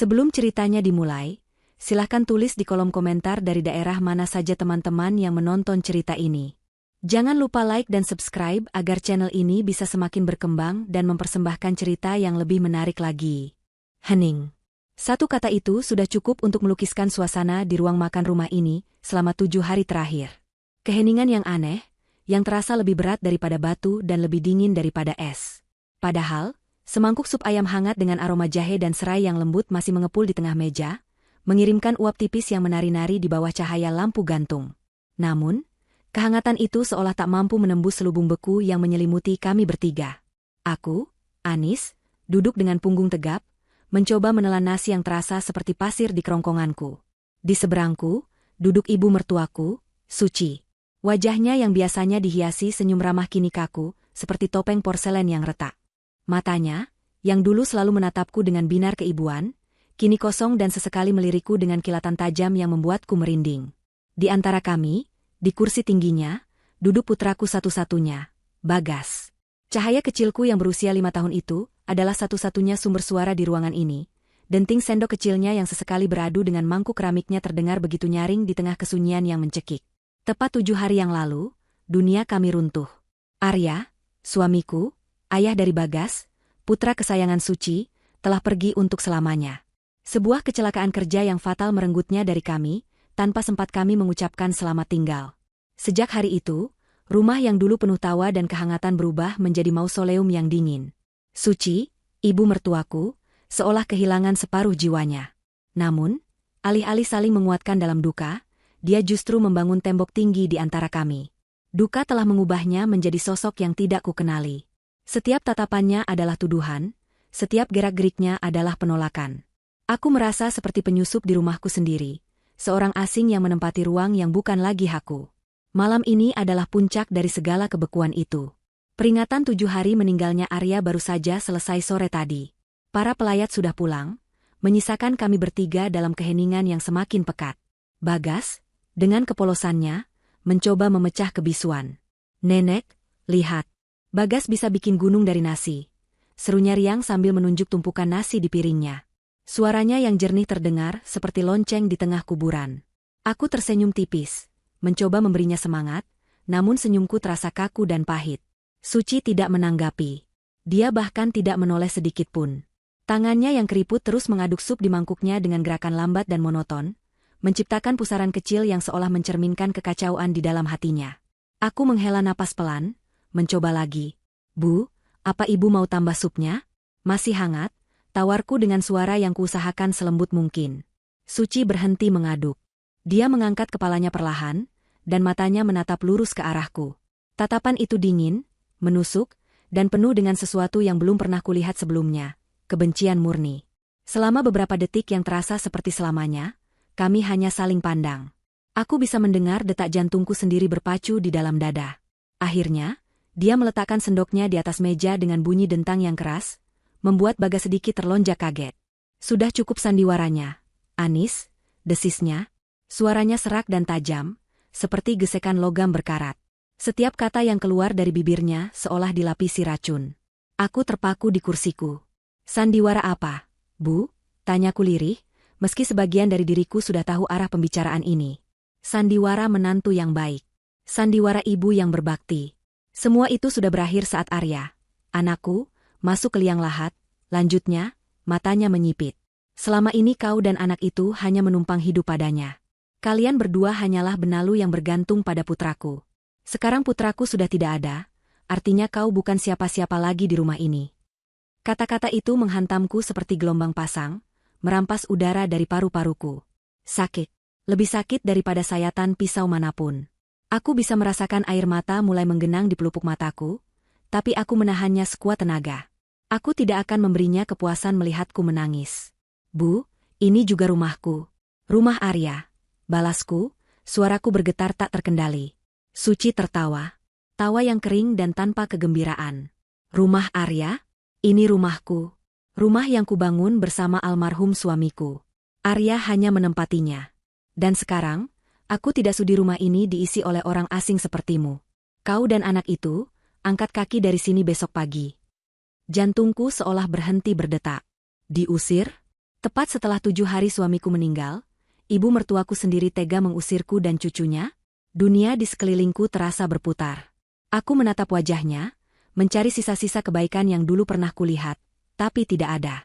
Sebelum ceritanya dimulai, silahkan tulis di kolom komentar dari daerah mana saja teman-teman yang menonton cerita ini. Jangan lupa like dan subscribe agar channel ini bisa semakin berkembang dan mempersembahkan cerita yang lebih menarik lagi. Hening. Satu kata itu sudah cukup untuk melukiskan suasana di ruang makan rumah ini selama 7 hari terakhir. Keheningan yang aneh, yang terasa lebih berat daripada batu dan lebih dingin daripada es. Padahal, semangkuk sup ayam hangat dengan aroma jahe dan serai yang lembut masih mengepul di tengah meja, mengirimkan uap tipis yang menari-nari di bawah cahaya lampu gantung. Namun, kehangatan itu seolah tak mampu menembus selubung beku yang menyelimuti kami bertiga. Aku, Anis, duduk dengan punggung tegap, mencoba menelan nasi yang terasa seperti pasir di kerongkonganku. Di seberangku, duduk ibu mertuaku, Suci. Wajahnya yang biasanya dihiasi senyum ramah kini kaku, seperti topeng porselen yang retak. Matanya, yang dulu selalu menatapku dengan binar keibuan, kini kosong dan sesekali melirikku dengan kilatan tajam yang membuatku merinding. Di antara kami, di kursi tingginya, duduk putraku satu-satunya, Bagas. Cahaya kecilku yang berusia 5 tahun itu adalah satu-satunya sumber suara di ruangan ini. Denting sendok kecilnya yang sesekali beradu dengan mangkuk keramiknya terdengar begitu nyaring di tengah kesunyian yang mencekik. Tepat 7 hari yang lalu, dunia kami runtuh. Arya, suamiku, ayah dari Bagas, putra kesayangan Suci, telah pergi untuk selamanya. Sebuah kecelakaan kerja yang fatal merenggutnya dari kami, tanpa sempat kami mengucapkan selamat tinggal. Sejak hari itu, rumah yang dulu penuh tawa dan kehangatan berubah menjadi mausoleum yang dingin. Suci, ibu mertuaku, seolah kehilangan separuh jiwanya. Namun, alih-alih saling menguatkan dalam duka, dia justru membangun tembok tinggi di antara kami. Duka telah mengubahnya menjadi sosok yang tidak kukenali. Setiap tatapannya adalah tuduhan, setiap gerak-geriknya adalah penolakan. Aku merasa seperti penyusup di rumahku sendiri, seorang asing yang menempati ruang yang bukan lagi hakku. Malam ini adalah puncak dari segala kebekuan itu. Peringatan 7 hari meninggalnya Arya baru saja selesai sore tadi. Para pelayat sudah pulang, menyisakan kami bertiga dalam keheningan yang semakin pekat. Bagas, dengan kepolosannya, mencoba memecah kebisuan. "Nenek, lihat. Bagas bisa bikin gunung dari nasi," serunya riang sambil menunjuk tumpukan nasi di piringnya. Suaranya yang jernih terdengar seperti lonceng di tengah kuburan. Aku tersenyum tipis, mencoba memberinya semangat, namun senyumku terasa kaku dan pahit. Suci tidak menanggapi. Dia bahkan tidak menoleh sedikit pun. Tangannya yang keriput terus mengaduk sup di mangkuknya dengan gerakan lambat dan monoton, menciptakan pusaran kecil yang seolah mencerminkan kekacauan di dalam hatinya. Aku menghela napas pelan, mencoba lagi. "Bu, apa ibu mau tambah supnya? Masih hangat?" tawarku dengan suara yang kuusahakan selembut mungkin. Suci berhenti mengaduk. Dia mengangkat kepalanya perlahan, dan matanya menatap lurus ke arahku. Tatapan itu dingin, menusuk, dan penuh dengan sesuatu yang belum pernah kulihat sebelumnya, kebencian murni. Selama beberapa detik yang terasa seperti selamanya, kami hanya saling pandang. Aku bisa mendengar detak jantungku sendiri berpacu di dalam dada. Akhirnya, dia meletakkan sendoknya di atas meja dengan bunyi dentang yang keras, membuat Bagas sedikit terlonjak kaget. "Sudah cukup sandiwaranya, Anis," desisnya. Suaranya serak dan tajam, seperti gesekan logam berkarat. Setiap kata yang keluar dari bibirnya seolah dilapisi racun. Aku terpaku di kursiku. "Sandiwara apa, Bu?" tanyaku lirih, meski sebagian dari diriku sudah tahu arah pembicaraan ini. "Sandiwara menantu yang baik. Sandiwara ibu yang berbakti." Semua itu sudah berakhir saat Arya, anakku, masuk ke liang lahat, lanjutnya, matanya menyipit. "Selama ini kau dan anak itu hanya menumpang hidup padanya. Kalian berdua hanyalah benalu yang bergantung pada putraku. Sekarang putraku sudah tidak ada, artinya kau bukan siapa-siapa lagi di rumah ini." Kata-kata itu menghantamku seperti gelombang pasang, merampas udara dari paru-paruku. Sakit. Lebih sakit daripada sayatan pisau manapun. Aku bisa merasakan air mata mulai menggenang di pelupuk mataku, tapi aku menahannya sekuat tenaga. Aku tidak akan memberinya kepuasan melihatku menangis. "Bu, ini juga rumahku. Rumah Arya," balasku, suaraku bergetar tak terkendali. Suci tertawa. Tawa yang kering dan tanpa kegembiraan. "Rumah Arya? Ini rumahku. Rumah yang kubangun bersama almarhum suamiku. Arya hanya menempatinya. Dan sekarang, aku tidak sudi rumah ini diisi oleh orang asing sepertimu. Kau dan anak itu, angkat kaki dari sini besok pagi." Jantungku seolah berhenti berdetak. Diusir? Tepat setelah 7 hari suamiku meninggal, ibu mertuaku sendiri tega mengusirku dan cucunya. Dunia di sekelilingku terasa berputar. Aku menatap wajahnya, mencari sisa-sisa kebaikan yang dulu pernah kulihat, tapi tidak ada.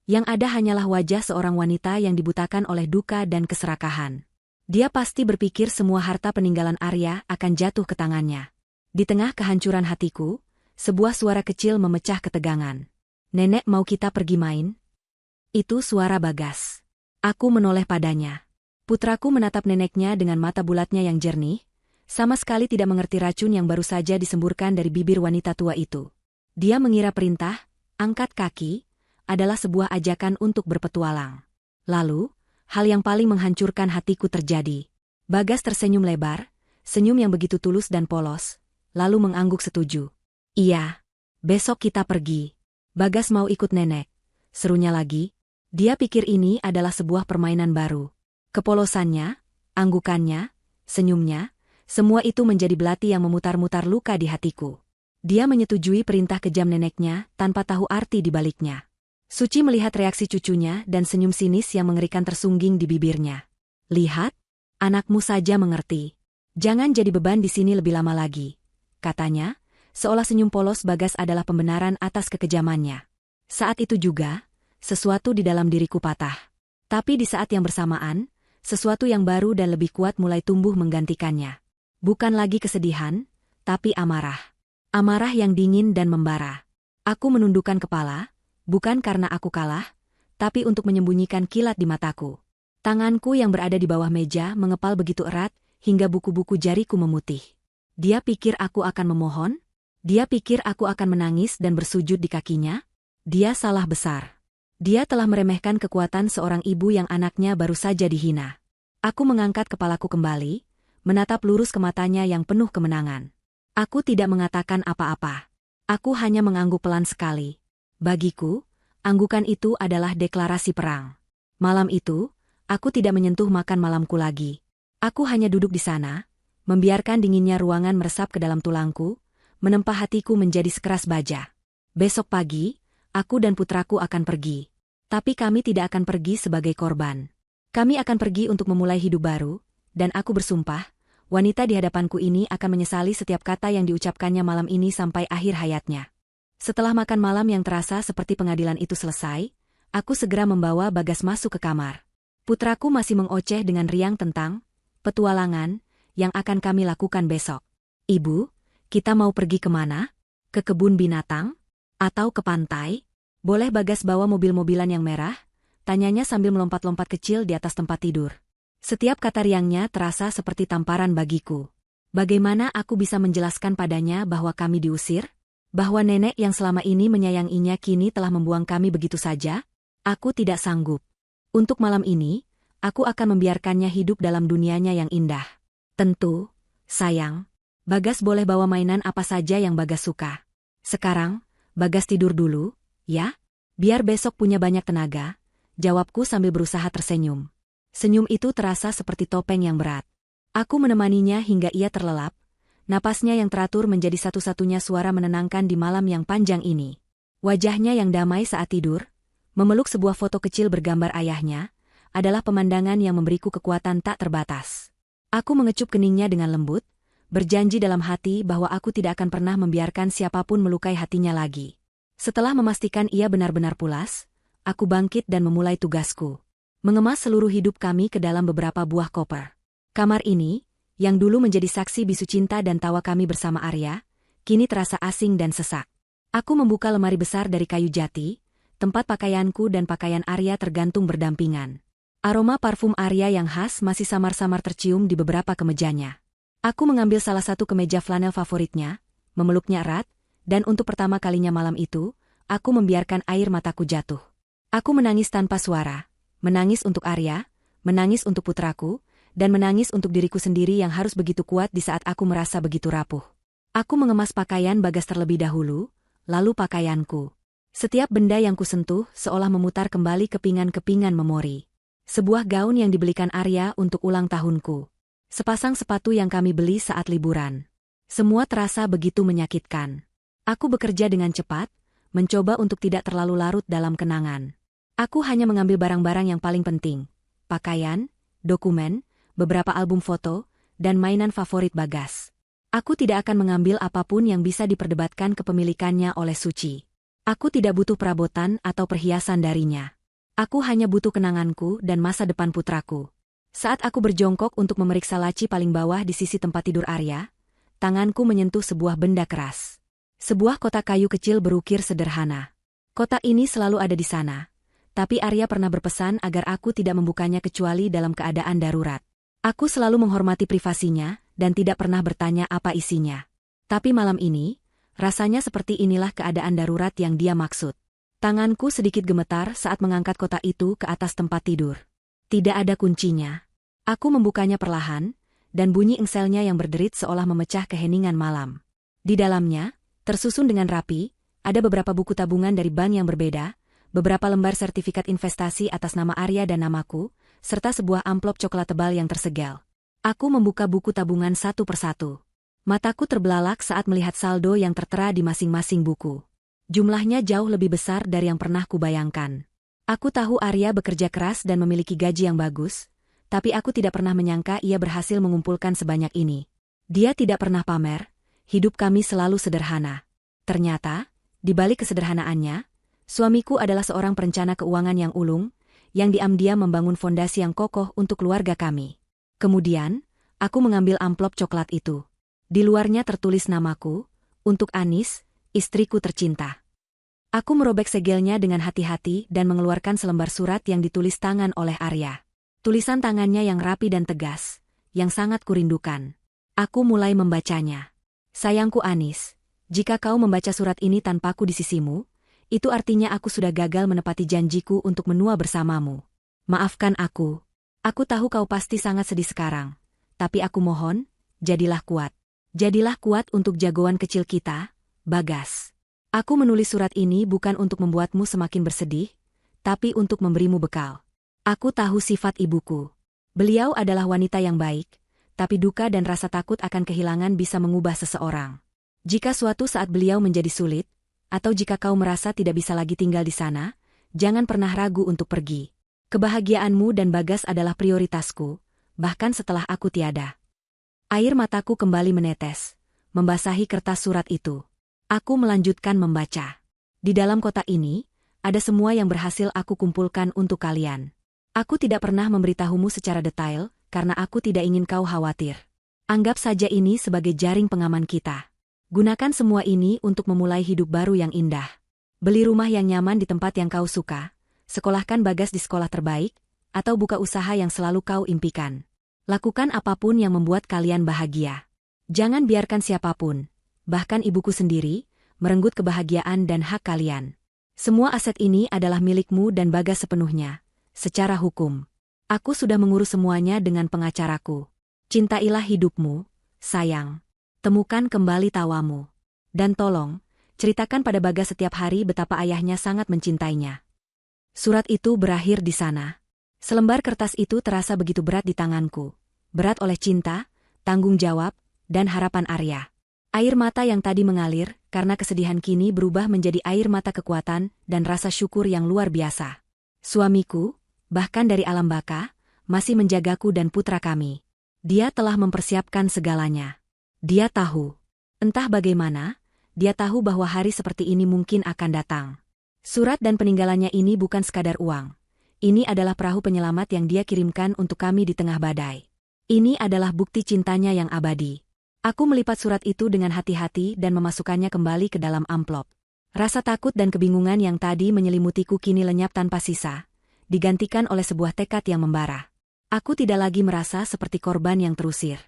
Yang ada hanyalah wajah seorang wanita yang dibutakan oleh duka dan keserakahan. Dia pasti berpikir semua harta peninggalan Arya akan jatuh ke tangannya. Di tengah kehancuran hatiku, sebuah suara kecil memecah ketegangan. "Nenek, mau kita pergi main?" Itu suara Bagas. Aku menoleh padanya. Putraku menatap neneknya dengan mata bulatnya yang jernih, sama sekali tidak mengerti racun yang baru saja disemburkan dari bibir wanita tua itu. Dia mengira perintah, "Angkat kaki," adalah sebuah ajakan untuk berpetualang. Lalu, hal yang paling menghancurkan hatiku terjadi. Bagas tersenyum lebar, senyum yang begitu tulus dan polos, lalu mengangguk setuju. "Iya, besok kita pergi." "Bagas mau ikut nenek," serunya lagi. Dia pikir ini adalah sebuah permainan baru. Kepolosannya, anggukannya, senyumnya, semua itu menjadi belati yang memutar-mutar luka di hatiku. Dia menyetujui perintah kejam neneknya tanpa tahu arti di baliknya. Suci melihat reaksi cucunya dan senyum sinis yang mengerikan tersungging di bibirnya. "Lihat, anakmu saja mengerti. Jangan jadi beban di sini lebih lama lagi," katanya, seolah senyum polos Bagas adalah pembenaran atas kekejamannya. Saat itu juga, sesuatu di dalam diriku patah. Tapi di saat yang bersamaan, sesuatu yang baru dan lebih kuat mulai tumbuh menggantikannya. Bukan lagi kesedihan, tapi amarah. Amarah yang dingin dan membara. Aku menundukkan kepala, bukan karena aku kalah, tapi untuk menyembunyikan kilat di mataku. Tanganku yang berada di bawah meja mengepal begitu erat, hingga buku-buku jariku memutih. Dia pikir aku akan memohon? Dia pikir aku akan menangis dan bersujud di kakinya? Dia salah besar. Dia telah meremehkan kekuatan seorang ibu yang anaknya baru saja dihina. Aku mengangkat kepalaku kembali, menatap lurus ke matanya yang penuh kemenangan. Aku tidak mengatakan apa-apa. Aku hanya mengangguk pelan sekali. Bagiku, anggukan itu adalah deklarasi perang. Malam itu, aku tidak menyentuh makan malamku lagi. Aku hanya duduk di sana, membiarkan dinginnya ruangan meresap ke dalam tulangku, menempa hatiku menjadi sekeras baja. Besok pagi, aku dan putraku akan pergi. Tapi kami tidak akan pergi sebagai korban. Kami akan pergi untuk memulai hidup baru, dan aku bersumpah, wanita di hadapanku ini akan menyesali setiap kata yang diucapkannya malam ini sampai akhir hayatnya. Setelah makan malam yang terasa seperti pengadilan itu selesai, aku segera membawa Bagas masuk ke kamar. Putraku masih mengoceh dengan riang tentang petualangan yang akan kami lakukan besok. "Ibu, kita mau pergi kemana? Ke kebun binatang? Atau ke pantai? Boleh Bagas bawa mobil-mobilan yang merah?" tanyanya sambil melompat-lompat kecil di atas tempat tidur. Setiap kata riangnya terasa seperti tamparan bagiku. Bagaimana aku bisa menjelaskan padanya bahwa kami diusir? Bahwa nenek yang selama ini menyayanginya kini telah membuang kami begitu saja? Aku tidak sanggup. Untuk malam ini, aku akan membiarkannya hidup dalam dunianya yang indah. "Tentu, sayang. Bagas boleh bawa mainan apa saja yang Bagas suka. Sekarang, Bagas tidur dulu, ya? Biar besok punya banyak tenaga," jawabku sambil berusaha tersenyum. Senyum itu terasa seperti topeng yang berat. Aku menemaninya hingga ia terlelap, napasnya yang teratur menjadi satu-satunya suara menenangkan di malam yang panjang ini. Wajahnya yang damai saat tidur, memeluk sebuah foto kecil bergambar ayahnya, adalah pemandangan yang memberiku kekuatan tak terbatas. Aku mengecup keningnya dengan lembut, berjanji dalam hati bahwa aku tidak akan pernah membiarkan siapapun melukai hatinya lagi. Setelah memastikan ia benar-benar pulas, aku bangkit dan memulai tugasku. Mengemas seluruh hidup kami ke dalam beberapa buah koper. Kamar ini, yang dulu menjadi saksi bisu cinta dan tawa kami bersama Arya, kini terasa asing dan sesak. Aku membuka lemari besar dari kayu jati, tempat pakaianku dan pakaian Arya tergantung berdampingan. Aroma parfum Arya yang khas masih samar-samar tercium di beberapa kemejanya. Aku mengambil salah satu kemeja flanel favoritnya, memeluknya erat, dan untuk pertama kalinya malam itu, aku membiarkan air mataku jatuh. Aku menangis tanpa suara. Menangis untuk Arya, menangis untuk putraku, dan menangis untuk diriku sendiri yang harus begitu kuat di saat aku merasa begitu rapuh. Aku mengemas pakaian Bagas terlebih dahulu, lalu pakaianku. Setiap benda yang kusentuh seolah memutar kembali kepingan-kepingan memori. Sebuah gaun yang dibelikan Arya untuk ulang tahunku. Sepasang sepatu yang kami beli saat liburan. Semua terasa begitu menyakitkan. Aku bekerja dengan cepat, mencoba untuk tidak terlalu larut dalam kenangan. Aku hanya mengambil barang-barang yang paling penting. Pakaian, dokumen, beberapa album foto, dan mainan favorit Bagas. Aku tidak akan mengambil apapun yang bisa diperdebatkan kepemilikannya oleh Suci. Aku tidak butuh perabotan atau perhiasan darinya. Aku hanya butuh kenanganku dan masa depan putraku. Saat aku berjongkok untuk memeriksa laci paling bawah di sisi tempat tidur Arya, tanganku menyentuh sebuah benda keras. Sebuah kotak kayu kecil berukir sederhana. Kotak ini selalu ada di sana. Tapi Arya pernah berpesan agar aku tidak membukanya kecuali dalam keadaan darurat. Aku selalu menghormati privasinya dan tidak pernah bertanya apa isinya. Tapi malam ini, rasanya seperti inilah keadaan darurat yang dia maksud. Tanganku sedikit gemetar saat mengangkat kotak itu ke atas tempat tidur. Tidak ada kuncinya. Aku membukanya perlahan, dan bunyi engselnya yang berderit seolah memecah keheningan malam. Di dalamnya, tersusun dengan rapi, ada beberapa buku tabungan dari bank yang berbeda, beberapa lembar sertifikat investasi atas nama Arya dan namaku, serta sebuah amplop coklat tebal yang tersegel. Aku membuka buku tabungan satu persatu. Mataku terbelalak saat melihat saldo yang tertera di masing-masing buku. Jumlahnya jauh lebih besar dari yang pernah kubayangkan. Aku tahu Arya bekerja keras dan memiliki gaji yang bagus, tapi aku tidak pernah menyangka ia berhasil mengumpulkan sebanyak ini. Dia tidak pernah pamer, hidup kami selalu sederhana. Ternyata, di balik kesederhanaannya, suamiku adalah seorang perencana keuangan yang ulung, yang diam-diam membangun fondasi yang kokoh untuk keluarga kami. Kemudian, aku mengambil amplop coklat itu. Di luarnya tertulis namaku, untuk Anis, istriku tercinta. Aku merobek segelnya dengan hati-hati dan mengeluarkan selembar surat yang ditulis tangan oleh Arya. Tulisan tangannya yang rapi dan tegas, yang sangat kurindukan. Aku mulai membacanya. Sayangku Anis, jika kau membaca surat ini tanpaku di sisimu, itu artinya aku sudah gagal menepati janjiku untuk menua bersamamu. Maafkan aku. Aku tahu kau pasti sangat sedih sekarang. Tapi aku mohon, jadilah kuat. Jadilah kuat untuk jagoan kecil kita, Bagas. Aku menulis surat ini bukan untuk membuatmu semakin bersedih, tapi untuk memberimu bekal. Aku tahu sifat ibuku. Beliau adalah wanita yang baik, tapi duka dan rasa takut akan kehilangan bisa mengubah seseorang. Jika suatu saat beliau menjadi sulit, atau jika kau merasa tidak bisa lagi tinggal di sana, jangan pernah ragu untuk pergi. Kebahagiaanmu dan Bagas adalah prioritasku, bahkan setelah aku tiada. Air mataku kembali menetes, membasahi kertas surat itu. Aku melanjutkan membaca. Di dalam kotak ini, ada semua yang berhasil aku kumpulkan untuk kalian. Aku tidak pernah memberitahumu secara detail, karena aku tidak ingin kau khawatir. Anggap saja ini sebagai jaring pengaman kita. Gunakan semua ini untuk memulai hidup baru yang indah. Beli rumah yang nyaman di tempat yang kau suka, sekolahkan Bagas di sekolah terbaik, atau buka usaha yang selalu kau impikan. Lakukan apapun yang membuat kalian bahagia. Jangan biarkan siapapun, bahkan ibuku sendiri, merenggut kebahagiaan dan hak kalian. Semua aset ini adalah milikmu dan Bagas sepenuhnya, secara hukum. Aku sudah mengurus semuanya dengan pengacaraku. Cintailah hidupmu, sayang. Temukan kembali tawamu. Dan tolong, ceritakan pada Bagas setiap hari betapa ayahnya sangat mencintainya. Surat itu berakhir di sana. Selembar kertas itu terasa begitu berat di tanganku. Berat oleh cinta, tanggung jawab, dan harapan Arya. Air mata yang tadi mengalir karena kesedihan kini berubah menjadi air mata kekuatan dan rasa syukur yang luar biasa. Suamiku, bahkan dari alam baka, masih menjagaku dan putra kami. Dia telah mempersiapkan segalanya. Dia tahu. Entah bagaimana, dia tahu bahwa hari seperti ini mungkin akan datang. Surat dan peninggalannya ini bukan sekadar uang. Ini adalah perahu penyelamat yang dia kirimkan untuk kami di tengah badai. Ini adalah bukti cintanya yang abadi. Aku melipat surat itu dengan hati-hati dan memasukkannya kembali ke dalam amplop. Rasa takut dan kebingungan yang tadi menyelimutiku kini lenyap tanpa sisa, digantikan oleh sebuah tekad yang membara. Aku tidak lagi merasa seperti korban yang terusir.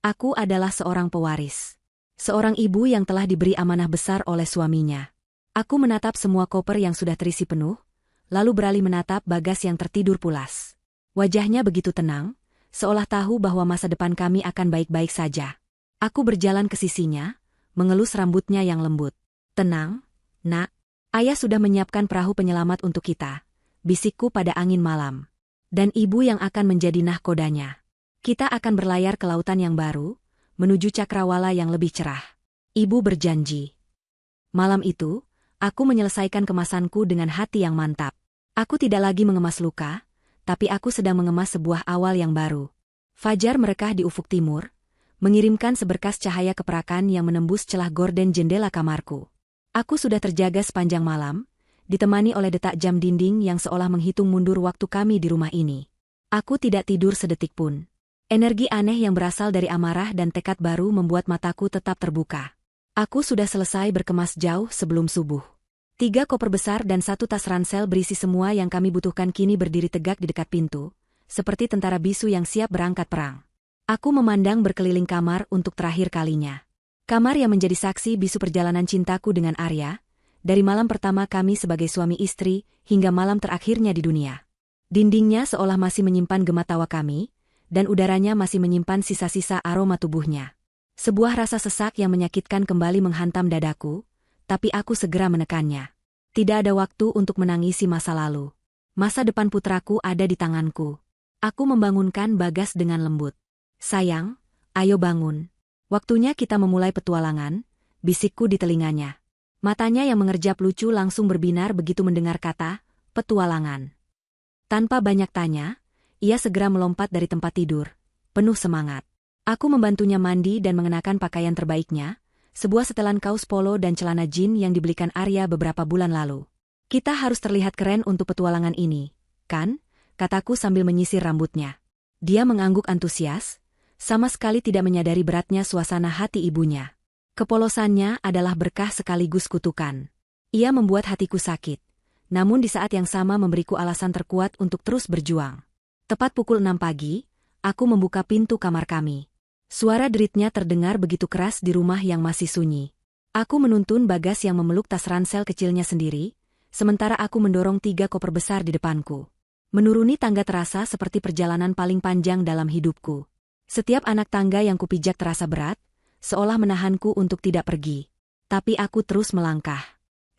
Aku adalah seorang pewaris. Seorang ibu yang telah diberi amanah besar oleh suaminya. Aku menatap semua koper yang sudah terisi penuh, lalu beralih menatap Bagas yang tertidur pulas. Wajahnya begitu tenang, seolah tahu bahwa masa depan kami akan baik-baik saja. Aku berjalan ke sisinya, mengelus rambutnya yang lembut. Tenang, nak. Ayah sudah menyiapkan perahu penyelamat untuk kita, bisikku pada angin malam. Dan ibu yang akan menjadi nahkodanya. Kita akan berlayar ke lautan yang baru, menuju cakrawala yang lebih cerah. Ibu berjanji. Malam itu, aku menyelesaikan kemasanku dengan hati yang mantap. Aku tidak lagi mengemas luka, tapi aku sedang mengemas sebuah awal yang baru. Fajar merekah di ufuk timur, mengirimkan seberkas cahaya keperakan yang menembus celah gorden jendela kamarku. Aku sudah terjaga sepanjang malam, ditemani oleh detak jam dinding yang seolah menghitung mundur waktu kami di rumah ini. Aku tidak tidur sedetik pun. Energi aneh yang berasal dari amarah dan tekad baru membuat mataku tetap terbuka. Aku sudah selesai berkemas jauh sebelum subuh. 3 koper besar dan 1 tas ransel berisi semua yang kami butuhkan kini berdiri tegak di dekat pintu, seperti tentara bisu yang siap berangkat perang. Aku memandang berkeliling kamar untuk terakhir kalinya. Kamar yang menjadi saksi bisu perjalanan cintaku dengan Arya, dari malam pertama kami sebagai suami istri hingga malam terakhirnya di dunia. Dindingnya seolah masih menyimpan gema tawa kami, dan udaranya masih menyimpan sisa-sisa aroma tubuhnya. Sebuah rasa sesak yang menyakitkan kembali menghantam dadaku, tapi aku segera menekannya. Tidak ada waktu untuk menangisi masa lalu. Masa depan putraku ada di tanganku. Aku membangunkan Bagas dengan lembut. Sayang, ayo bangun. Waktunya kita memulai petualangan, bisikku di telinganya. Matanya yang mengerjap lucu langsung berbinar begitu mendengar kata, petualangan. Tanpa banyak tanya, ia segera melompat dari tempat tidur, penuh semangat. Aku membantunya mandi dan mengenakan pakaian terbaiknya, sebuah setelan kaos polo dan celana jeans yang dibelikan Arya beberapa bulan lalu. Kita harus terlihat keren untuk petualangan ini, kan? Kataku sambil menyisir rambutnya. Dia mengangguk antusias, sama sekali tidak menyadari beratnya suasana hati ibunya. Kepolosannya adalah berkah sekaligus kutukan. Ia membuat hatiku sakit, namun di saat yang sama memberiku alasan terkuat untuk terus berjuang. Tepat pukul 6 pagi, aku membuka pintu kamar kami. Suara deritnya terdengar begitu keras di rumah yang masih sunyi. Aku menuntun Bagas yang memeluk tas ransel kecilnya sendiri, sementara aku mendorong 3 koper besar di depanku. Menuruni tangga terasa seperti perjalanan paling panjang dalam hidupku. Setiap anak tangga yang kupijak terasa berat, seolah menahanku untuk tidak pergi. Tapi aku terus melangkah.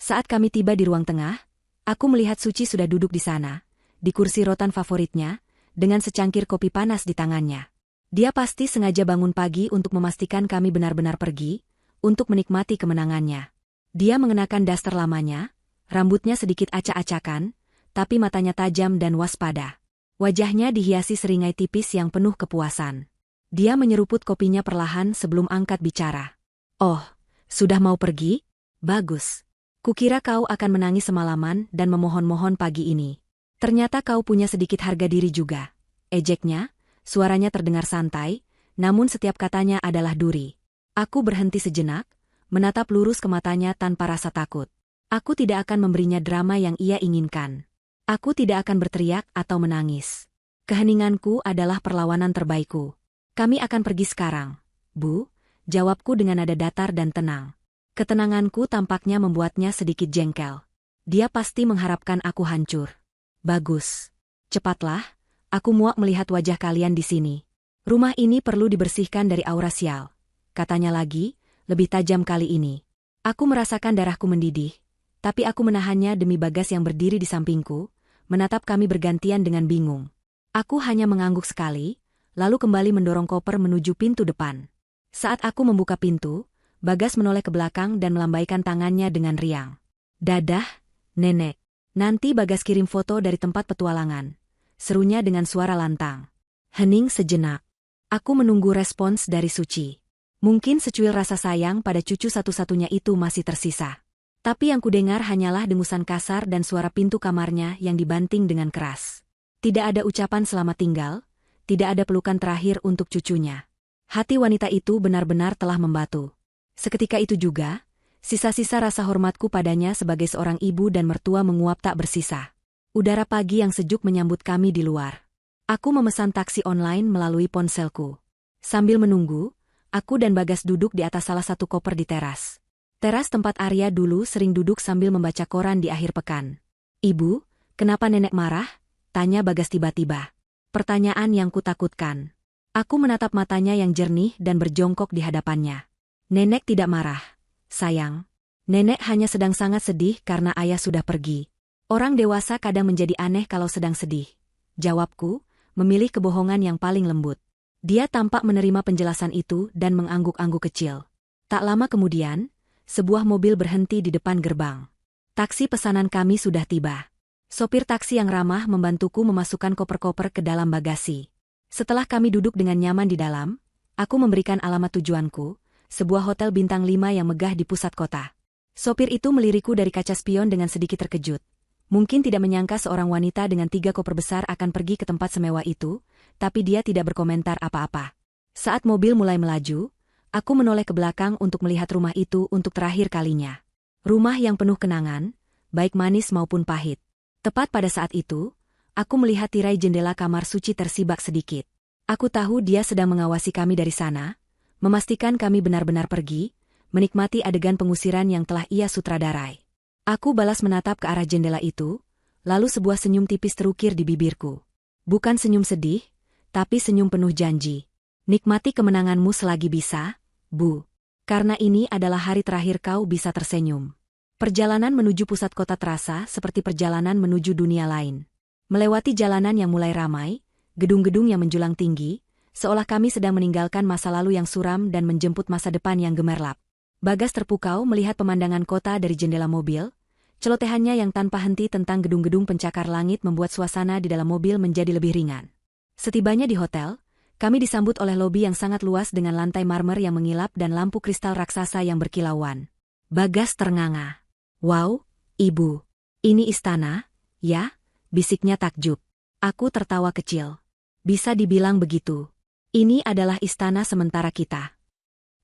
Saat kami tiba di ruang tengah, aku melihat Suci sudah duduk di sana, di kursi rotan favoritnya, dengan secangkir kopi panas di tangannya. Dia pasti sengaja bangun pagi untuk memastikan kami benar-benar pergi, untuk menikmati kemenangannya. Dia mengenakan daster lamanya, rambutnya sedikit acak-acakan, tapi matanya tajam dan waspada. Wajahnya dihiasi seringai tipis yang penuh kepuasan. Dia menyeruput kopinya perlahan sebelum angkat bicara. Oh, sudah mau pergi? Bagus. Kukira kau akan menangis semalaman dan memohon-mohon pagi ini. Ternyata kau punya sedikit harga diri juga. Ejeknya. Suaranya terdengar santai, namun setiap katanya adalah duri. Aku berhenti sejenak, menatap lurus ke matanya tanpa rasa takut. Aku tidak akan memberinya drama yang ia inginkan. Aku tidak akan berteriak atau menangis. Keheninganku adalah perlawanan terbaikku. Kami akan pergi sekarang, Bu, jawabku dengan nada datar dan tenang. Ketenanganku tampaknya membuatnya sedikit jengkel. Dia pasti mengharapkan aku hancur. Bagus. Cepatlah. Aku muak melihat wajah kalian di sini. Rumah ini perlu dibersihkan dari aura sial. Katanya lagi, lebih tajam kali ini. Aku merasakan darahku mendidih, tapi aku menahannya demi Bagas yang berdiri di sampingku, menatap kami bergantian dengan bingung. Aku hanya mengangguk sekali, lalu kembali mendorong koper menuju pintu depan. Saat aku membuka pintu, Bagas menoleh ke belakang dan melambaikan tangannya dengan riang. Dadah, Nenek. Nanti Bagas kirim foto dari tempat petualangan. Serunya dengan suara lantang. Hening sejenak. Aku menunggu respons dari Suci. Mungkin secuil rasa sayang pada cucu satu-satunya itu masih tersisa. Tapi yang kudengar hanyalah dengusan kasar dan suara pintu kamarnya yang dibanting dengan keras. Tidak ada ucapan selamat tinggal, tidak ada pelukan terakhir untuk cucunya. Hati wanita itu benar-benar telah membatu. Seketika itu juga, sisa-sisa rasa hormatku padanya sebagai seorang ibu dan mertua menguap tak bersisa. Udara pagi yang sejuk menyambut kami di luar. Aku memesan taksi online melalui ponselku. Sambil menunggu, aku dan Bagas duduk di atas salah satu koper di teras. Teras tempat Arya dulu sering duduk sambil membaca koran di akhir pekan. Ibu, kenapa nenek marah? Tanya Bagas tiba-tiba. Pertanyaan yang kutakutkan. Aku menatap matanya yang jernih dan berjongkok di hadapannya. Nenek tidak marah. Sayang. Nenek hanya sedang sangat sedih karena ayah sudah pergi. Orang dewasa kadang menjadi aneh kalau sedang sedih. Jawabku, memilih kebohongan yang paling lembut. Dia tampak menerima penjelasan itu dan mengangguk-angguk kecil. Tak lama kemudian, sebuah mobil berhenti di depan gerbang. Taksi pesanan kami sudah tiba. Sopir taksi yang ramah membantuku memasukkan koper-koper ke dalam bagasi. Setelah kami duduk dengan nyaman di dalam, aku memberikan alamat tujuanku, sebuah hotel bintang 5 yang megah di pusat kota. Sopir itu melirikku dari kaca spion dengan sedikit terkejut. Mungkin tidak menyangka seorang wanita dengan 3 koper besar akan pergi ke tempat semewah itu, tapi dia tidak berkomentar apa-apa. Saat mobil mulai melaju, aku menoleh ke belakang untuk melihat rumah itu untuk terakhir kalinya. Rumah yang penuh kenangan, baik manis maupun pahit. Tepat pada saat itu, aku melihat tirai jendela kamar suci tersibak sedikit. Aku tahu dia sedang mengawasi kami dari sana, memastikan kami benar-benar pergi, menikmati adegan pengusiran yang telah ia sutradarai. Aku balas menatap ke arah jendela itu, lalu sebuah senyum tipis terukir di bibirku. Bukan senyum sedih, tapi senyum penuh janji. Nikmati kemenanganmu selagi bisa, Bu. Karena ini adalah hari terakhir kau bisa tersenyum. Perjalanan menuju pusat kota terasa seperti perjalanan menuju dunia lain. Melewati jalanan yang mulai ramai, gedung-gedung yang menjulang tinggi, seolah kami sedang meninggalkan masa lalu yang suram dan menjemput masa depan yang gemerlap. Bagas terpukau melihat pemandangan kota dari jendela mobil, celotehannya yang tanpa henti tentang gedung-gedung pencakar langit membuat suasana di dalam mobil menjadi lebih ringan. Setibanya di hotel, kami disambut oleh lobi yang sangat luas dengan lantai marmer yang mengilap dan lampu kristal raksasa yang berkilauan. Bagas ternganga. Wow, Ibu. Ini istana, ya? Bisiknya takjub. Aku tertawa kecil. Bisa dibilang begitu. Ini adalah istana sementara kita.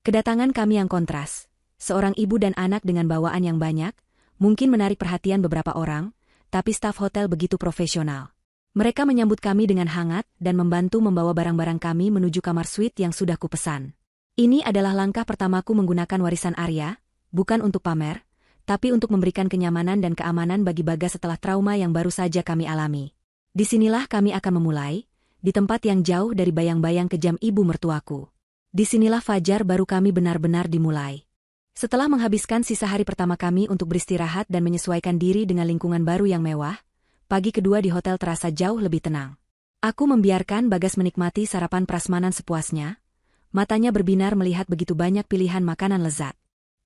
Kedatangan kami yang kontras. Seorang ibu dan anak dengan bawaan yang banyak, mungkin menarik perhatian beberapa orang, tapi staf hotel begitu profesional. Mereka menyambut kami dengan hangat dan membantu membawa barang-barang kami menuju kamar suite yang sudah kupesan. Ini adalah langkah pertamaku menggunakan warisan Arya, bukan untuk pamer, tapi untuk memberikan kenyamanan dan keamanan bagi Bagas setelah trauma yang baru saja kami alami. Disinilah kami akan memulai, di tempat yang jauh dari bayang-bayang kejam ibu mertuaku. Disinilah fajar baru kami benar-benar dimulai. Setelah menghabiskan sisa hari pertama kami untuk beristirahat dan menyesuaikan diri dengan lingkungan baru yang mewah, pagi kedua di hotel terasa jauh lebih tenang. Aku membiarkan Bagas menikmati sarapan prasmanan sepuasnya, matanya berbinar melihat begitu banyak pilihan makanan lezat.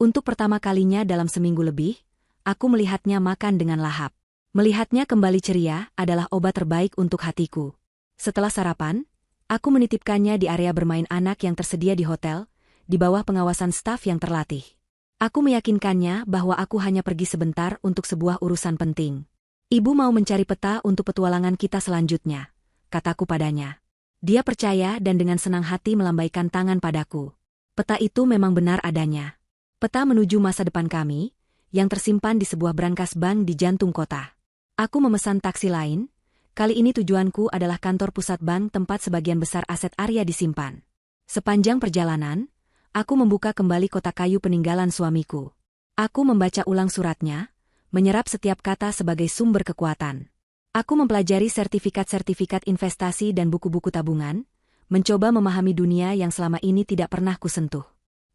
Untuk pertama kalinya dalam seminggu lebih, aku melihatnya makan dengan lahap. Melihatnya kembali ceria adalah obat terbaik untuk hatiku. Setelah sarapan, aku menitipkannya di area bermain anak yang tersedia di hotel, di bawah pengawasan staf yang terlatih. Aku meyakinkannya bahwa aku hanya pergi sebentar untuk sebuah urusan penting. Ibu mau mencari peta untuk petualangan kita selanjutnya, kataku padanya. Dia percaya dan dengan senang hati melambaikan tangan padaku. Peta itu memang benar adanya. Peta menuju masa depan kami, yang tersimpan di sebuah brankas bank di jantung kota. Aku memesan taksi lain, kali ini tujuanku adalah kantor pusat bank tempat sebagian besar aset Arya disimpan. Sepanjang perjalanan, aku membuka kembali kotak kayu peninggalan suamiku. Aku membaca ulang suratnya, menyerap setiap kata sebagai sumber kekuatan. Aku mempelajari sertifikat-sertifikat investasi dan buku-buku tabungan, mencoba memahami dunia yang selama ini tidak pernah kusentuh.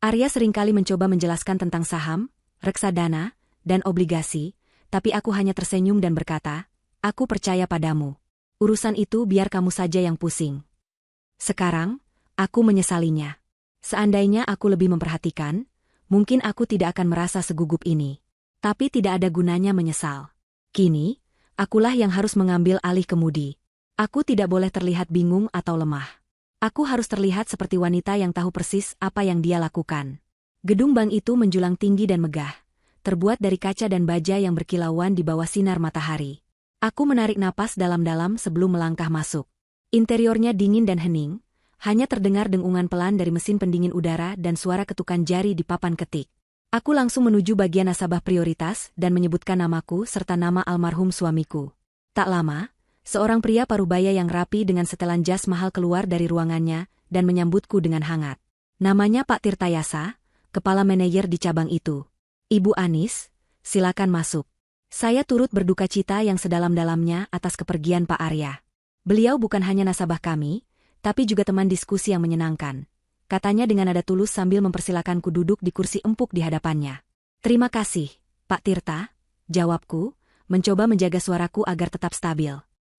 Arya seringkali mencoba menjelaskan tentang saham, reksadana, dan obligasi, tapi aku hanya tersenyum dan berkata, aku percaya padamu. Urusan itu biar kamu saja yang pusing. Sekarang, aku menyesalinya. Seandainya aku lebih memperhatikan, mungkin aku tidak akan merasa segugup ini. Tapi tidak ada gunanya menyesal. Kini, akulah yang harus mengambil alih kemudi. Aku tidak boleh terlihat bingung atau lemah. Aku harus terlihat seperti wanita yang tahu persis apa yang dia lakukan. Gedung bank itu menjulang tinggi dan megah, terbuat dari kaca dan baja yang berkilauan di bawah sinar matahari. Aku menarik napas dalam-dalam sebelum melangkah masuk. Interiornya dingin dan hening, hanya terdengar dengungan pelan dari mesin pendingin udara dan suara ketukan jari di papan ketik. Aku langsung menuju bagian nasabah prioritas dan menyebutkan namaku serta nama almarhum suamiku. Tak lama, seorang pria parubaya yang rapi dengan setelan jas mahal keluar dari ruangannya dan menyambutku dengan hangat. Namanya Pak Tirtayasa, kepala manajer di cabang itu. Ibu Anis, silakan masuk. Saya turut berduka cita yang sedalam-dalamnya atas kepergian Pak Arya. Beliau bukan hanya nasabah kami, tapi juga teman diskusi yang menyenangkan. Katanya dengan nada tulus sambil mempersilakanku duduk di kursi empuk di hadapannya. Terima kasih, Pak Tirta, jawabku, mencoba menjaga suaraku agar tetap stabil.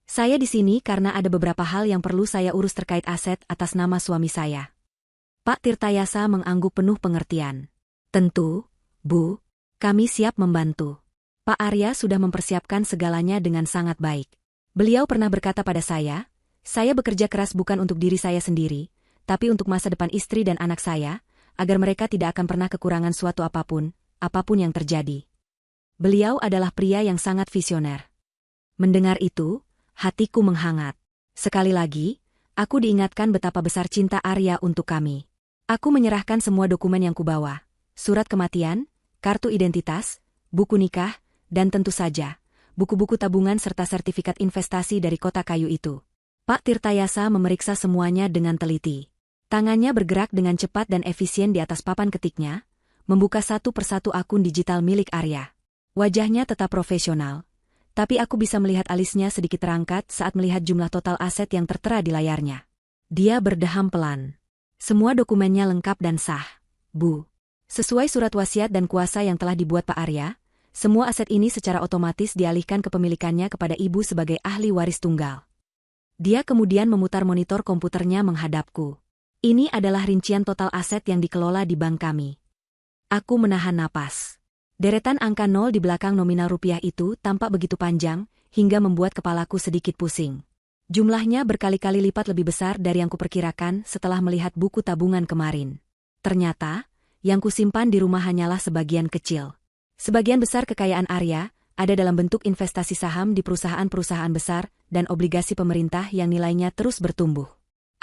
Saya di sini karena ada beberapa hal yang perlu saya urus terkait aset atas nama suami saya. Pak Tirtayasa mengangguk penuh pengertian. Tentu, Bu, kami siap membantu. Pak Arya sudah mempersiapkan segalanya dengan sangat baik. Beliau pernah berkata pada saya bekerja keras bukan untuk diri saya sendiri, tapi untuk masa depan istri dan anak saya, agar mereka tidak akan pernah kekurangan suatu apapun yang terjadi. Beliau adalah pria yang sangat visioner. Mendengar itu, hatiku menghangat. Sekali lagi, aku diingatkan betapa besar cinta Arya untuk kami. Aku menyerahkan semua dokumen yang kubawa, surat kematian, kartu identitas, buku nikah, dan tentu saja, buku-buku tabungan serta sertifikat investasi dari kota kayu itu. Pak Tirtayasa memeriksa semuanya dengan teliti. Tangannya bergerak dengan cepat dan efisien di atas papan ketiknya, membuka satu persatu akun digital milik Arya. Wajahnya tetap profesional, tapi aku bisa melihat alisnya sedikit terangkat saat melihat jumlah total aset yang tertera di layarnya. Dia berdeham pelan. Semua dokumennya lengkap dan sah, Bu. Sesuai surat wasiat dan kuasa yang telah dibuat Pak Arya, semua aset ini secara otomatis dialihkan kepemilikannya kepada ibu sebagai ahli waris tunggal. Dia kemudian memutar monitor komputernya menghadapku. Ini adalah rincian total aset yang dikelola di bank kami. Aku menahan napas. Deretan angka 0 di belakang nominal rupiah itu tampak begitu panjang, hingga membuat kepalaku sedikit pusing. Jumlahnya berkali-kali lipat lebih besar dari yang kuperkirakan setelah melihat buku tabungan kemarin. Ternyata, yang kusimpan di rumah hanyalah sebagian kecil. Sebagian besar kekayaan Arya ada dalam bentuk investasi saham di perusahaan-perusahaan besar dan obligasi pemerintah yang nilainya terus bertumbuh.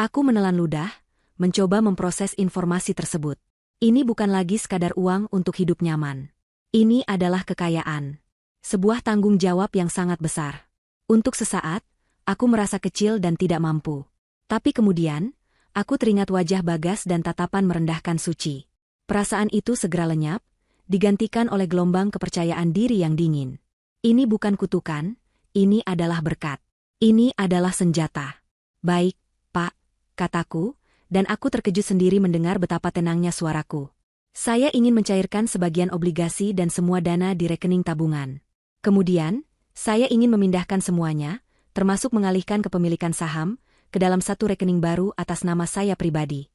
Aku menelan ludah, mencoba memproses informasi tersebut. Ini bukan lagi sekadar uang untuk hidup nyaman. Ini adalah kekayaan. Sebuah tanggung jawab yang sangat besar. Untuk sesaat, aku merasa kecil dan tidak mampu. Tapi kemudian, aku teringat wajah Bagas dan tatapan merendahkan Suci. Perasaan itu segera lenyap, digantikan oleh gelombang kepercayaan diri yang dingin. Ini bukan kutukan, ini adalah berkat. Ini adalah senjata. Baik, Pak, kataku, dan aku terkejut sendiri mendengar betapa tenangnya suaraku. Saya ingin mencairkan sebagian obligasi dan semua dana di rekening tabungan. Kemudian, saya ingin memindahkan semuanya, termasuk mengalihkan kepemilikan saham, ke dalam satu rekening baru atas nama saya pribadi.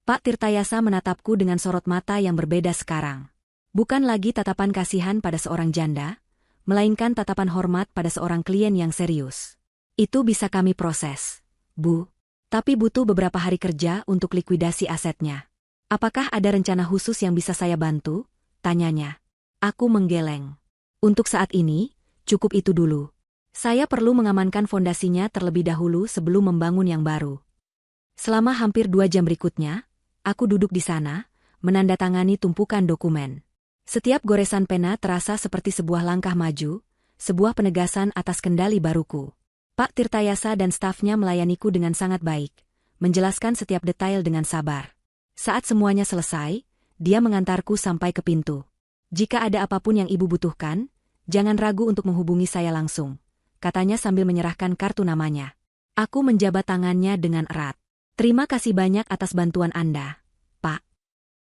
Pak Tirtayasa menatapku dengan sorot mata yang berbeda sekarang. Bukan lagi tatapan kasihan pada seorang janda, melainkan tatapan hormat pada seorang klien yang serius. Itu bisa kami proses, Bu. Tapi butuh beberapa hari kerja untuk likuidasi asetnya. Apakah ada rencana khusus yang bisa saya bantu? Tanyanya. Aku menggeleng. Untuk saat ini, cukup itu dulu. Saya perlu mengamankan fondasinya terlebih dahulu sebelum membangun yang baru. Selama hampir 2 jam berikutnya, aku duduk di sana, menandatangani tumpukan dokumen. Setiap goresan pena terasa seperti sebuah langkah maju, sebuah penegasan atas kendali baruku. Pak Tirtayasa dan stafnya melayaniku dengan sangat baik, menjelaskan setiap detail dengan sabar. Saat semuanya selesai, dia mengantarku sampai ke pintu. Jika ada apapun yang ibu butuhkan, jangan ragu untuk menghubungi saya langsung, katanya sambil menyerahkan kartu namanya. Aku menjabat tangannya dengan erat. Terima kasih banyak atas bantuan Anda, Pak.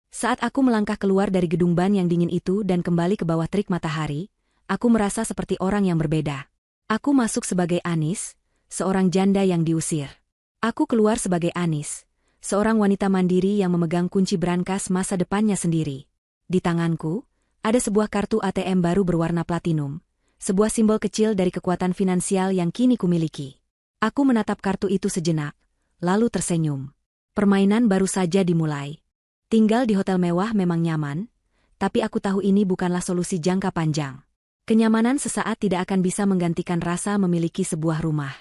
Saat aku melangkah keluar dari gedung ban yang dingin itu dan kembali ke bawah terik matahari, aku merasa seperti orang yang berbeda. Aku masuk sebagai Anis, seorang janda yang diusir. Aku keluar sebagai Anis, seorang wanita mandiri yang memegang kunci brankas masa depannya sendiri. Di tanganku, ada sebuah kartu ATM baru berwarna platinum, sebuah simbol kecil dari kekuatan finansial yang kini kumiliki. Aku menatap kartu itu sejenak, lalu tersenyum. Permainan baru saja dimulai. Tinggal di hotel mewah memang nyaman, tapi aku tahu ini bukanlah solusi jangka panjang. Kenyamanan sesaat tidak akan bisa menggantikan rasa memiliki sebuah rumah.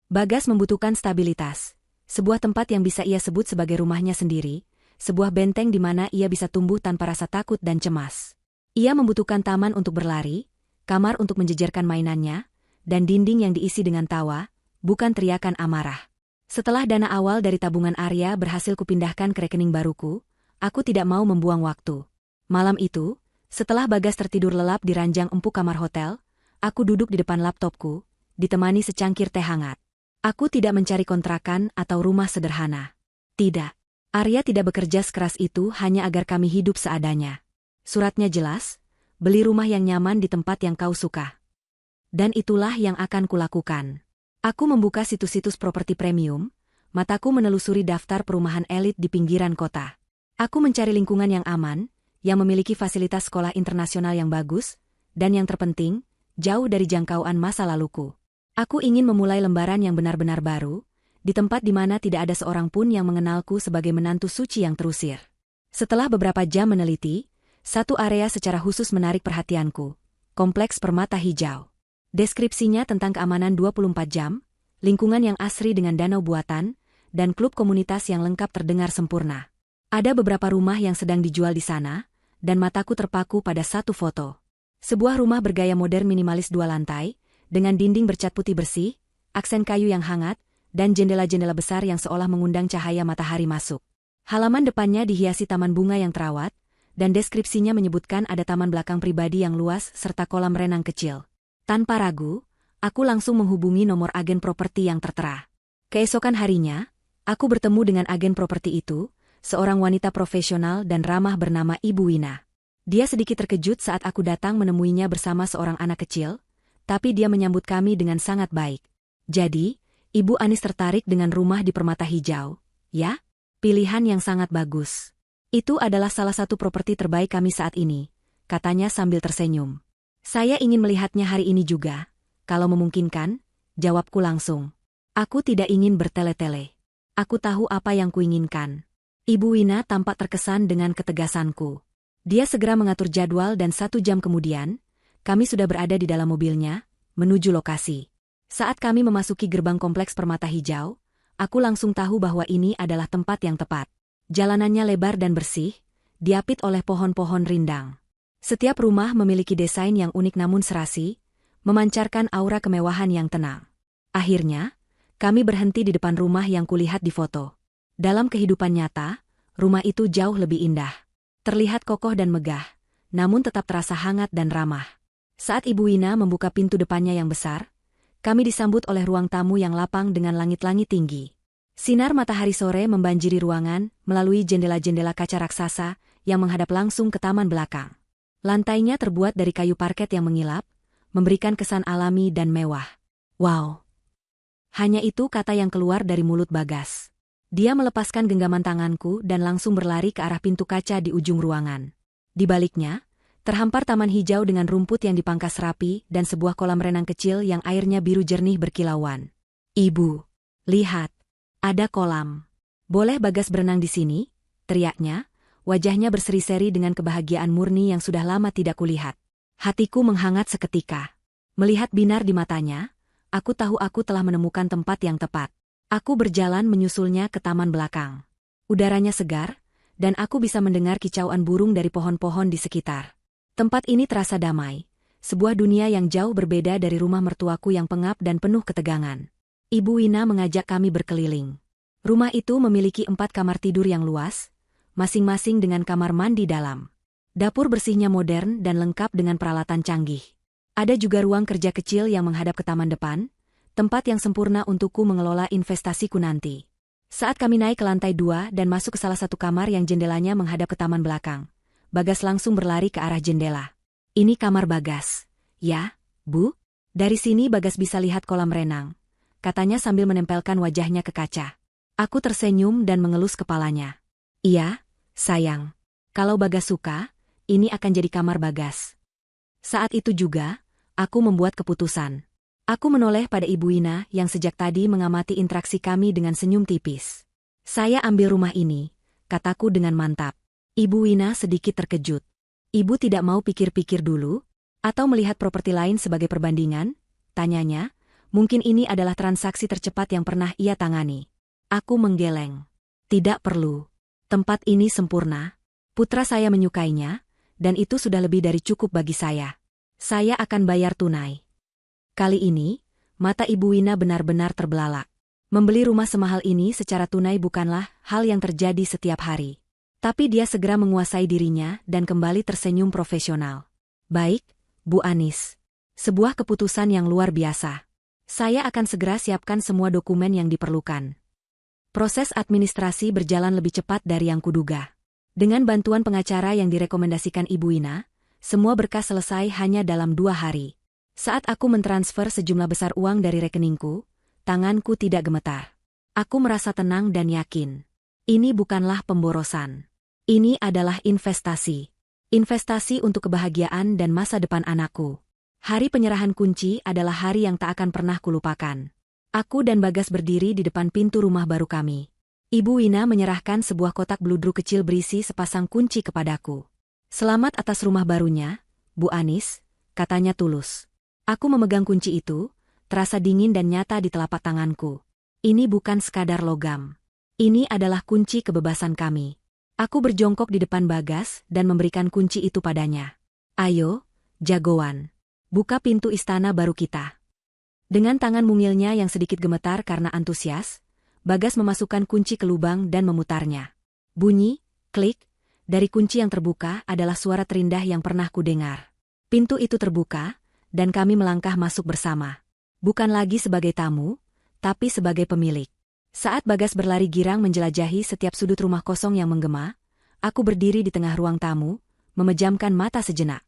Bagas membutuhkan stabilitas. Sebuah tempat yang bisa ia sebut sebagai rumahnya sendiri, sebuah benteng di mana ia bisa tumbuh tanpa rasa takut dan cemas. Ia membutuhkan taman untuk berlari, kamar untuk menjejerkan mainannya, dan dinding yang diisi dengan tawa, bukan teriakan amarah. Setelah dana awal dari tabungan Arya berhasil kupindahkan ke rekening baruku, aku tidak mau membuang waktu. Malam itu, setelah Bagas tertidur lelap di ranjang empuk kamar hotel, aku duduk di depan laptopku, ditemani secangkir teh hangat. Aku tidak mencari kontrakan atau rumah sederhana. Tidak. Arya tidak bekerja sekeras itu hanya agar kami hidup seadanya. Suratnya jelas, beli rumah yang nyaman di tempat yang kau suka. Dan itulah yang akan kulakukan. Aku membuka situs-situs properti premium, mataku menelusuri daftar perumahan elit di pinggiran kota. Aku mencari lingkungan yang aman, yang memiliki fasilitas sekolah internasional yang bagus, dan yang terpenting, jauh dari jangkauan masa laluku. Aku ingin memulai lembaran yang benar-benar baru, di tempat di mana tidak ada seorang pun yang mengenalku sebagai menantu suci yang terusir. Setelah beberapa jam meneliti, satu area secara khusus menarik perhatianku, Kompleks Permata Hijau. Deskripsinya tentang keamanan 24 jam, lingkungan yang asri dengan danau buatan, dan klub komunitas yang lengkap terdengar sempurna. Ada beberapa rumah yang sedang dijual di sana, dan mataku terpaku pada satu foto. Sebuah rumah bergaya modern minimalis 2 lantai, dengan dinding bercat putih bersih, aksen kayu yang hangat, dan jendela-jendela besar yang seolah mengundang cahaya matahari masuk. Halaman depannya dihiasi taman bunga yang terawat, dan deskripsinya menyebutkan ada taman belakang pribadi yang luas serta kolam renang kecil. Tanpa ragu, aku langsung menghubungi nomor agen properti yang tertera. Keesokan harinya, aku bertemu dengan agen properti itu, seorang wanita profesional dan ramah bernama Ibu Wina. Dia sedikit terkejut saat aku datang menemuinya bersama seorang anak kecil, tapi dia menyambut kami dengan sangat baik. Jadi, Ibu Anis tertarik dengan rumah di Permata Hijau, ya? Pilihan yang sangat bagus. Itu adalah salah satu properti terbaik kami saat ini, katanya sambil tersenyum. Saya ingin melihatnya hari ini juga, kalau memungkinkan, jawabku langsung. Aku tidak ingin bertele-tele. Aku tahu apa yang kuinginkan. Ibu Wina tampak terkesan dengan ketegasanku. Dia segera mengatur jadwal dan 1 jam kemudian, kami sudah berada di dalam mobilnya, menuju lokasi. Saat kami memasuki gerbang Kompleks Permata Hijau, aku langsung tahu bahwa ini adalah tempat yang tepat. Jalanannya lebar dan bersih, diapit oleh pohon-pohon rindang. Setiap rumah memiliki desain yang unik namun serasi, memancarkan aura kemewahan yang tenang. Akhirnya, kami berhenti di depan rumah yang kulihat di foto. Dalam kehidupan nyata, rumah itu jauh lebih indah. Terlihat kokoh dan megah, namun tetap terasa hangat dan ramah. Saat Ibu Wina membuka pintu depannya yang besar, kami disambut oleh ruang tamu yang lapang dengan langit-langit tinggi. Sinar matahari sore membanjiri ruangan melalui jendela-jendela kaca raksasa yang menghadap langsung ke taman belakang. Lantainya terbuat dari kayu parket yang mengilap, memberikan kesan alami dan mewah. Wow! Hanya itu kata yang keluar dari mulut Bagas. Dia melepaskan genggaman tanganku dan langsung berlari ke arah pintu kaca di ujung ruangan. Di baliknya, terhampar taman hijau dengan rumput yang dipangkas rapi dan sebuah kolam renang kecil yang airnya biru jernih berkilauan. Ibu, lihat, ada kolam. Boleh Bagas berenang di sini? Teriaknya, wajahnya berseri-seri dengan kebahagiaan murni yang sudah lama tidak kulihat. Hatiku menghangat seketika. Melihat binar di matanya, aku tahu aku telah menemukan tempat yang tepat. Aku berjalan menyusulnya ke taman belakang. Udaranya segar, dan aku bisa mendengar kicauan burung dari pohon-pohon di sekitar. Tempat ini terasa damai, sebuah dunia yang jauh berbeda dari rumah mertuaku yang pengap dan penuh ketegangan. Ibu Wina mengajak kami berkeliling. Rumah itu memiliki 4 kamar tidur yang luas, masing-masing dengan kamar mandi dalam. Dapur bersihnya modern dan lengkap dengan peralatan canggih. Ada juga ruang kerja kecil yang menghadap ke taman depan, tempat yang sempurna untukku mengelola investasiku nanti. Saat kami naik ke lantai 2 dan masuk ke salah satu kamar yang jendelanya menghadap ke taman belakang, Bagas langsung berlari ke arah jendela. Ini kamar Bagas. Ya, Bu? Dari sini Bagas bisa lihat kolam renang, katanya sambil menempelkan wajahnya ke kaca. Aku tersenyum dan mengelus kepalanya. Iya, sayang. Kalau Bagas suka, ini akan jadi kamar Bagas. Saat itu juga, aku membuat keputusan. Aku menoleh pada Ibu Wina yang sejak tadi mengamati interaksi kami dengan senyum tipis. Saya ambil rumah ini, kataku dengan mantap. Ibu Wina sedikit terkejut. Ibu tidak mau pikir-pikir dulu? Atau melihat properti lain sebagai perbandingan? Tanyanya, mungkin ini adalah transaksi tercepat yang pernah ia tangani. Aku menggeleng. Tidak perlu. Tempat ini sempurna. Putra saya menyukainya, dan itu sudah lebih dari cukup bagi saya. Saya akan bayar tunai. Kali ini, mata Ibu Wina benar-benar terbelalak. Membeli rumah semahal ini secara tunai bukanlah hal yang terjadi setiap hari. Tapi dia segera menguasai dirinya dan kembali tersenyum profesional. Baik, Bu Anis. Sebuah keputusan yang luar biasa. Saya akan segera siapkan semua dokumen yang diperlukan. Proses administrasi berjalan lebih cepat dari yang kuduga. Dengan bantuan pengacara yang direkomendasikan Ibu Wina, semua berkas selesai hanya dalam 2 hari. Saat aku mentransfer sejumlah besar uang dari rekeningku, tanganku tidak gemetar. Aku merasa tenang dan yakin. Ini bukanlah pemborosan. Ini adalah investasi. Investasi untuk kebahagiaan dan masa depan anakku. Hari penyerahan kunci adalah hari yang tak akan pernah kulupakan. Aku dan Bagas berdiri di depan pintu rumah baru kami. Ibu Wina menyerahkan sebuah kotak bludru kecil berisi sepasang kunci kepadaku. "Selamat atas rumah barunya, Bu Anis," katanya tulus. Aku memegang kunci itu, terasa dingin dan nyata di telapak tanganku. Ini bukan sekadar logam. Ini adalah kunci kebebasan kami. Aku berjongkok di depan Bagas dan memberikan kunci itu padanya. "Ayo, jagoan. Buka pintu istana baru kita." Dengan tangan mungilnya yang sedikit gemetar karena antusias, Bagas memasukkan kunci ke lubang dan memutarnya. Bunyi, klik, dari kunci yang terbuka adalah suara terindah yang pernah kudengar. Pintu itu terbuka, dan kami melangkah masuk bersama. Bukan lagi sebagai tamu, tapi sebagai pemilik. Saat Bagas berlari girang menjelajahi setiap sudut rumah kosong yang menggema, aku berdiri di tengah ruang tamu, memejamkan mata sejenak.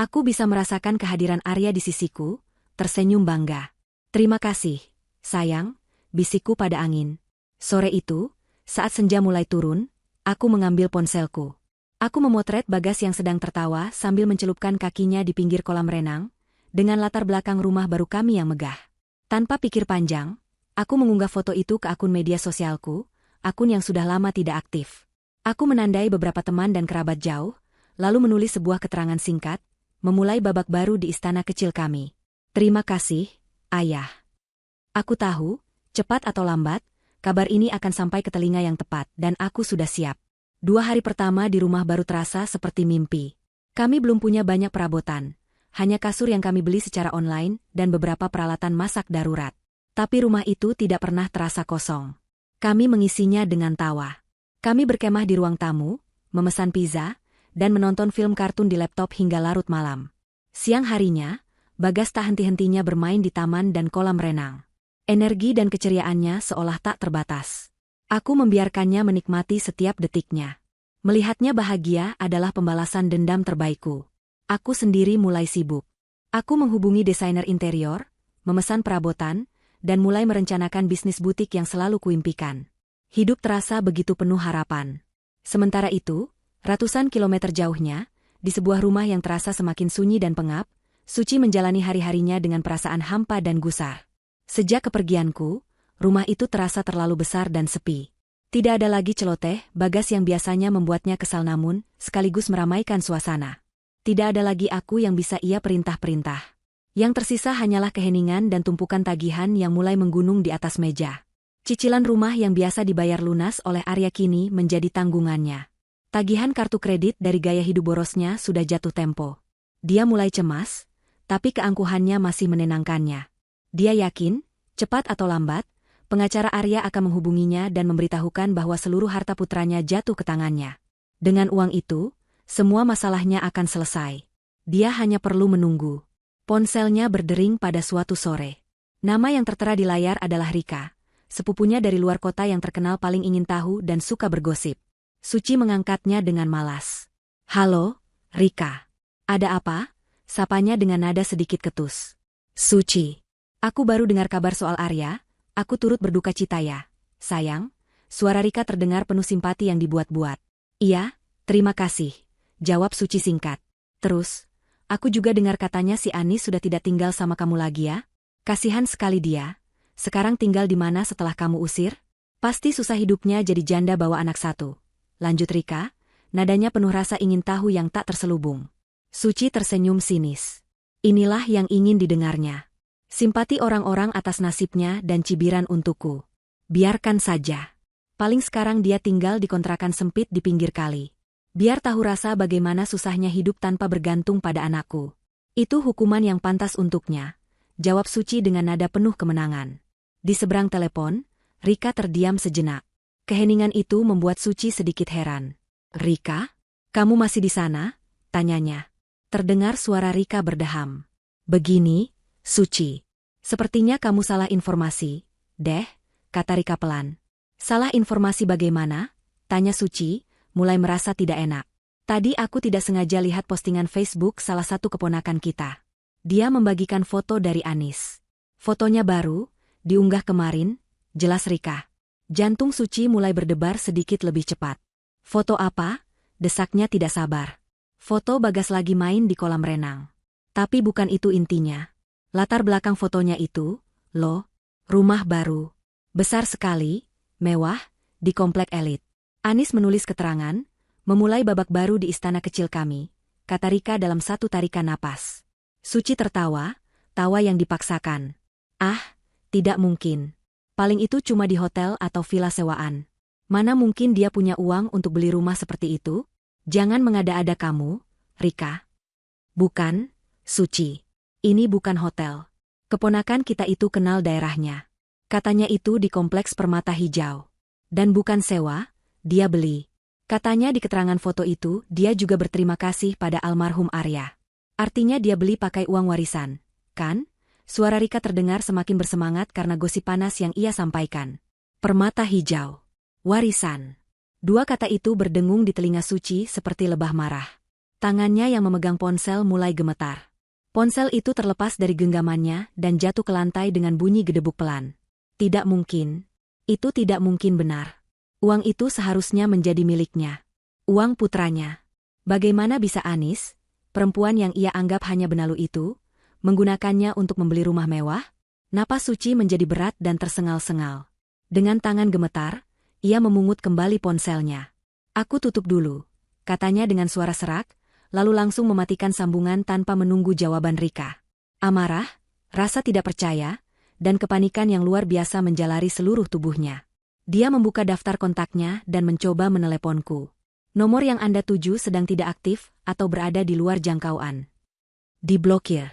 Aku bisa merasakan kehadiran Arya di sisiku, tersenyum bangga. "Terima kasih, sayang," bisikku pada angin. Sore itu, saat senja mulai turun, aku mengambil ponselku. Aku memotret Bagas yang sedang tertawa sambil mencelupkan kakinya di pinggir kolam renang, dengan latar belakang rumah baru kami yang megah. Tanpa pikir panjang, aku mengunggah foto itu ke akun media sosialku, akun yang sudah lama tidak aktif. Aku menandai beberapa teman dan kerabat jauh, lalu menulis sebuah keterangan singkat, memulai babak baru di istana kecil kami. "Terima kasih, Ayah. Aku tahu, cepat atau lambat, kabar ini akan sampai ke telinga yang tepat dan aku sudah siap." 2 hari pertama di rumah baru terasa seperti mimpi. Kami belum punya banyak perabotan, hanya kasur yang kami beli secara online dan beberapa peralatan masak darurat. Tapi rumah itu tidak pernah terasa kosong. Kami mengisinya dengan tawa. Kami berkemah di ruang tamu, memesan pizza, dan menonton film kartun di laptop hingga larut malam. Siang harinya, Bagas tak henti-hentinya bermain di taman dan kolam renang. Energi dan keceriaannya seolah tak terbatas. Aku membiarkannya menikmati setiap detiknya. Melihatnya bahagia adalah pembalasan dendam terbaikku. Aku sendiri mulai sibuk. Aku menghubungi desainer interior, memesan perabotan, dan mulai merencanakan bisnis butik yang selalu kuimpikan. Hidup terasa begitu penuh harapan. Sementara itu, ratusan kilometer jauhnya, di sebuah rumah yang terasa semakin sunyi dan pengap, Suci menjalani hari-harinya dengan perasaan hampa dan gusar. Sejak kepergianku, rumah itu terasa terlalu besar dan sepi. Tidak ada lagi celoteh, Bagas yang biasanya membuatnya kesal namun, sekaligus meramaikan suasana. Tidak ada lagi aku yang bisa ia perintah-perintah. Yang tersisa hanyalah keheningan dan tumpukan tagihan yang mulai menggunung di atas meja. Cicilan rumah yang biasa dibayar lunas oleh Arya kini menjadi tanggungannya. Tagihan kartu kredit dari gaya hidup borosnya sudah jatuh tempo. Dia mulai cemas, tapi keangkuhannya masih menenangkannya. Dia yakin, cepat atau lambat, pengacara Arya akan menghubunginya dan memberitahukan bahwa seluruh harta putranya jatuh ke tangannya. Dengan uang itu, semua masalahnya akan selesai. Dia hanya perlu menunggu. Ponselnya berdering pada suatu sore. Nama yang tertera di layar adalah Rika, sepupunya dari luar kota yang terkenal paling ingin tahu dan suka bergosip. Suci mengangkatnya dengan malas. "Halo, Rika. Ada apa?" Sapanya dengan nada sedikit ketus. "Suci. Aku baru dengar kabar soal Arya, aku turut berduka cita ya, sayang." Suara Rika terdengar penuh simpati yang dibuat-buat. "Iya, terima kasih," jawab Suci singkat. Terus, "Aku juga dengar katanya si Anis sudah tidak tinggal sama kamu lagi ya? Kasihan sekali dia. Sekarang tinggal di mana setelah kamu usir? Pasti susah hidupnya jadi janda bawa anak satu," lanjut Rika, nadanya penuh rasa ingin tahu yang tak terselubung. Suci tersenyum sinis. Inilah yang ingin didengarnya. Simpati orang-orang atas nasibnya dan cibiran untukku. Biarkan saja. Paling sekarang dia tinggal di kontrakan sempit di pinggir kali. Biar tahu rasa bagaimana susahnya hidup tanpa bergantung pada anakku. Itu hukuman yang pantas untuknya, jawab Suci dengan nada penuh kemenangan. Di seberang telepon, Rika terdiam sejenak. Keheningan itu membuat Suci sedikit heran. "Rika? Kamu masih di sana?" tanyanya. Terdengar suara Rika berdeham. "Begini, Suci. Sepertinya kamu salah informasi, deh," kata Rika pelan. "Salah informasi bagaimana?" tanya Suci, mulai merasa tidak enak. "Tadi aku tidak sengaja lihat postingan Facebook salah satu keponakan kita. Dia membagikan foto dari Anis. Fotonya baru, diunggah kemarin," jelas Rika. Jantung Suci mulai berdebar sedikit lebih cepat. "Foto apa?" desaknya tidak sabar. Foto Bagas lagi main di kolam renang. Tapi bukan itu intinya. Latar belakang fotonya itu, loh, rumah baru. Besar sekali, mewah, di komplek elit. Anis menulis keterangan, memulai babak baru di istana kecil kami, kata Rika dalam satu tarikan napas. Suci tertawa, tawa yang dipaksakan. Ah, tidak mungkin. Paling itu cuma di hotel atau villa sewaan. Mana mungkin dia punya uang untuk beli rumah seperti itu? Jangan mengada-ada kamu, Rika. Bukan, Suci. Ini bukan hotel. Keponakan kita itu kenal daerahnya. Katanya itu di kompleks Permata Hijau. Dan bukan sewa, dia beli. Katanya di keterangan foto itu dia juga berterima kasih pada almarhum Arya. Artinya dia beli pakai uang warisan, kan? Suara Rika terdengar semakin bersemangat karena gosip panas yang ia sampaikan. Permata Hijau. Warisan. Dua kata itu berdengung di telinga Suci seperti lebah marah. Tangannya yang memegang ponsel mulai gemetar. Ponsel itu terlepas dari genggamannya dan jatuh ke lantai dengan bunyi gedebuk pelan. Tidak mungkin. Itu tidak mungkin benar. Uang itu seharusnya menjadi miliknya. Uang putranya. Bagaimana bisa Anis, perempuan yang ia anggap hanya benalu itu, menggunakannya untuk membeli rumah mewah? Napas Suci menjadi berat dan tersengal-sengal. Dengan tangan gemetar, ia memungut kembali ponselnya. Aku tutup dulu, katanya dengan suara serak, lalu langsung mematikan sambungan tanpa menunggu jawaban Rika. Amarah, rasa tidak percaya, dan kepanikan yang luar biasa menjalari seluruh tubuhnya. Dia membuka daftar kontaknya dan mencoba meneleponku. Nomor yang Anda tuju sedang tidak aktif atau berada di luar jangkauan. Diblokir.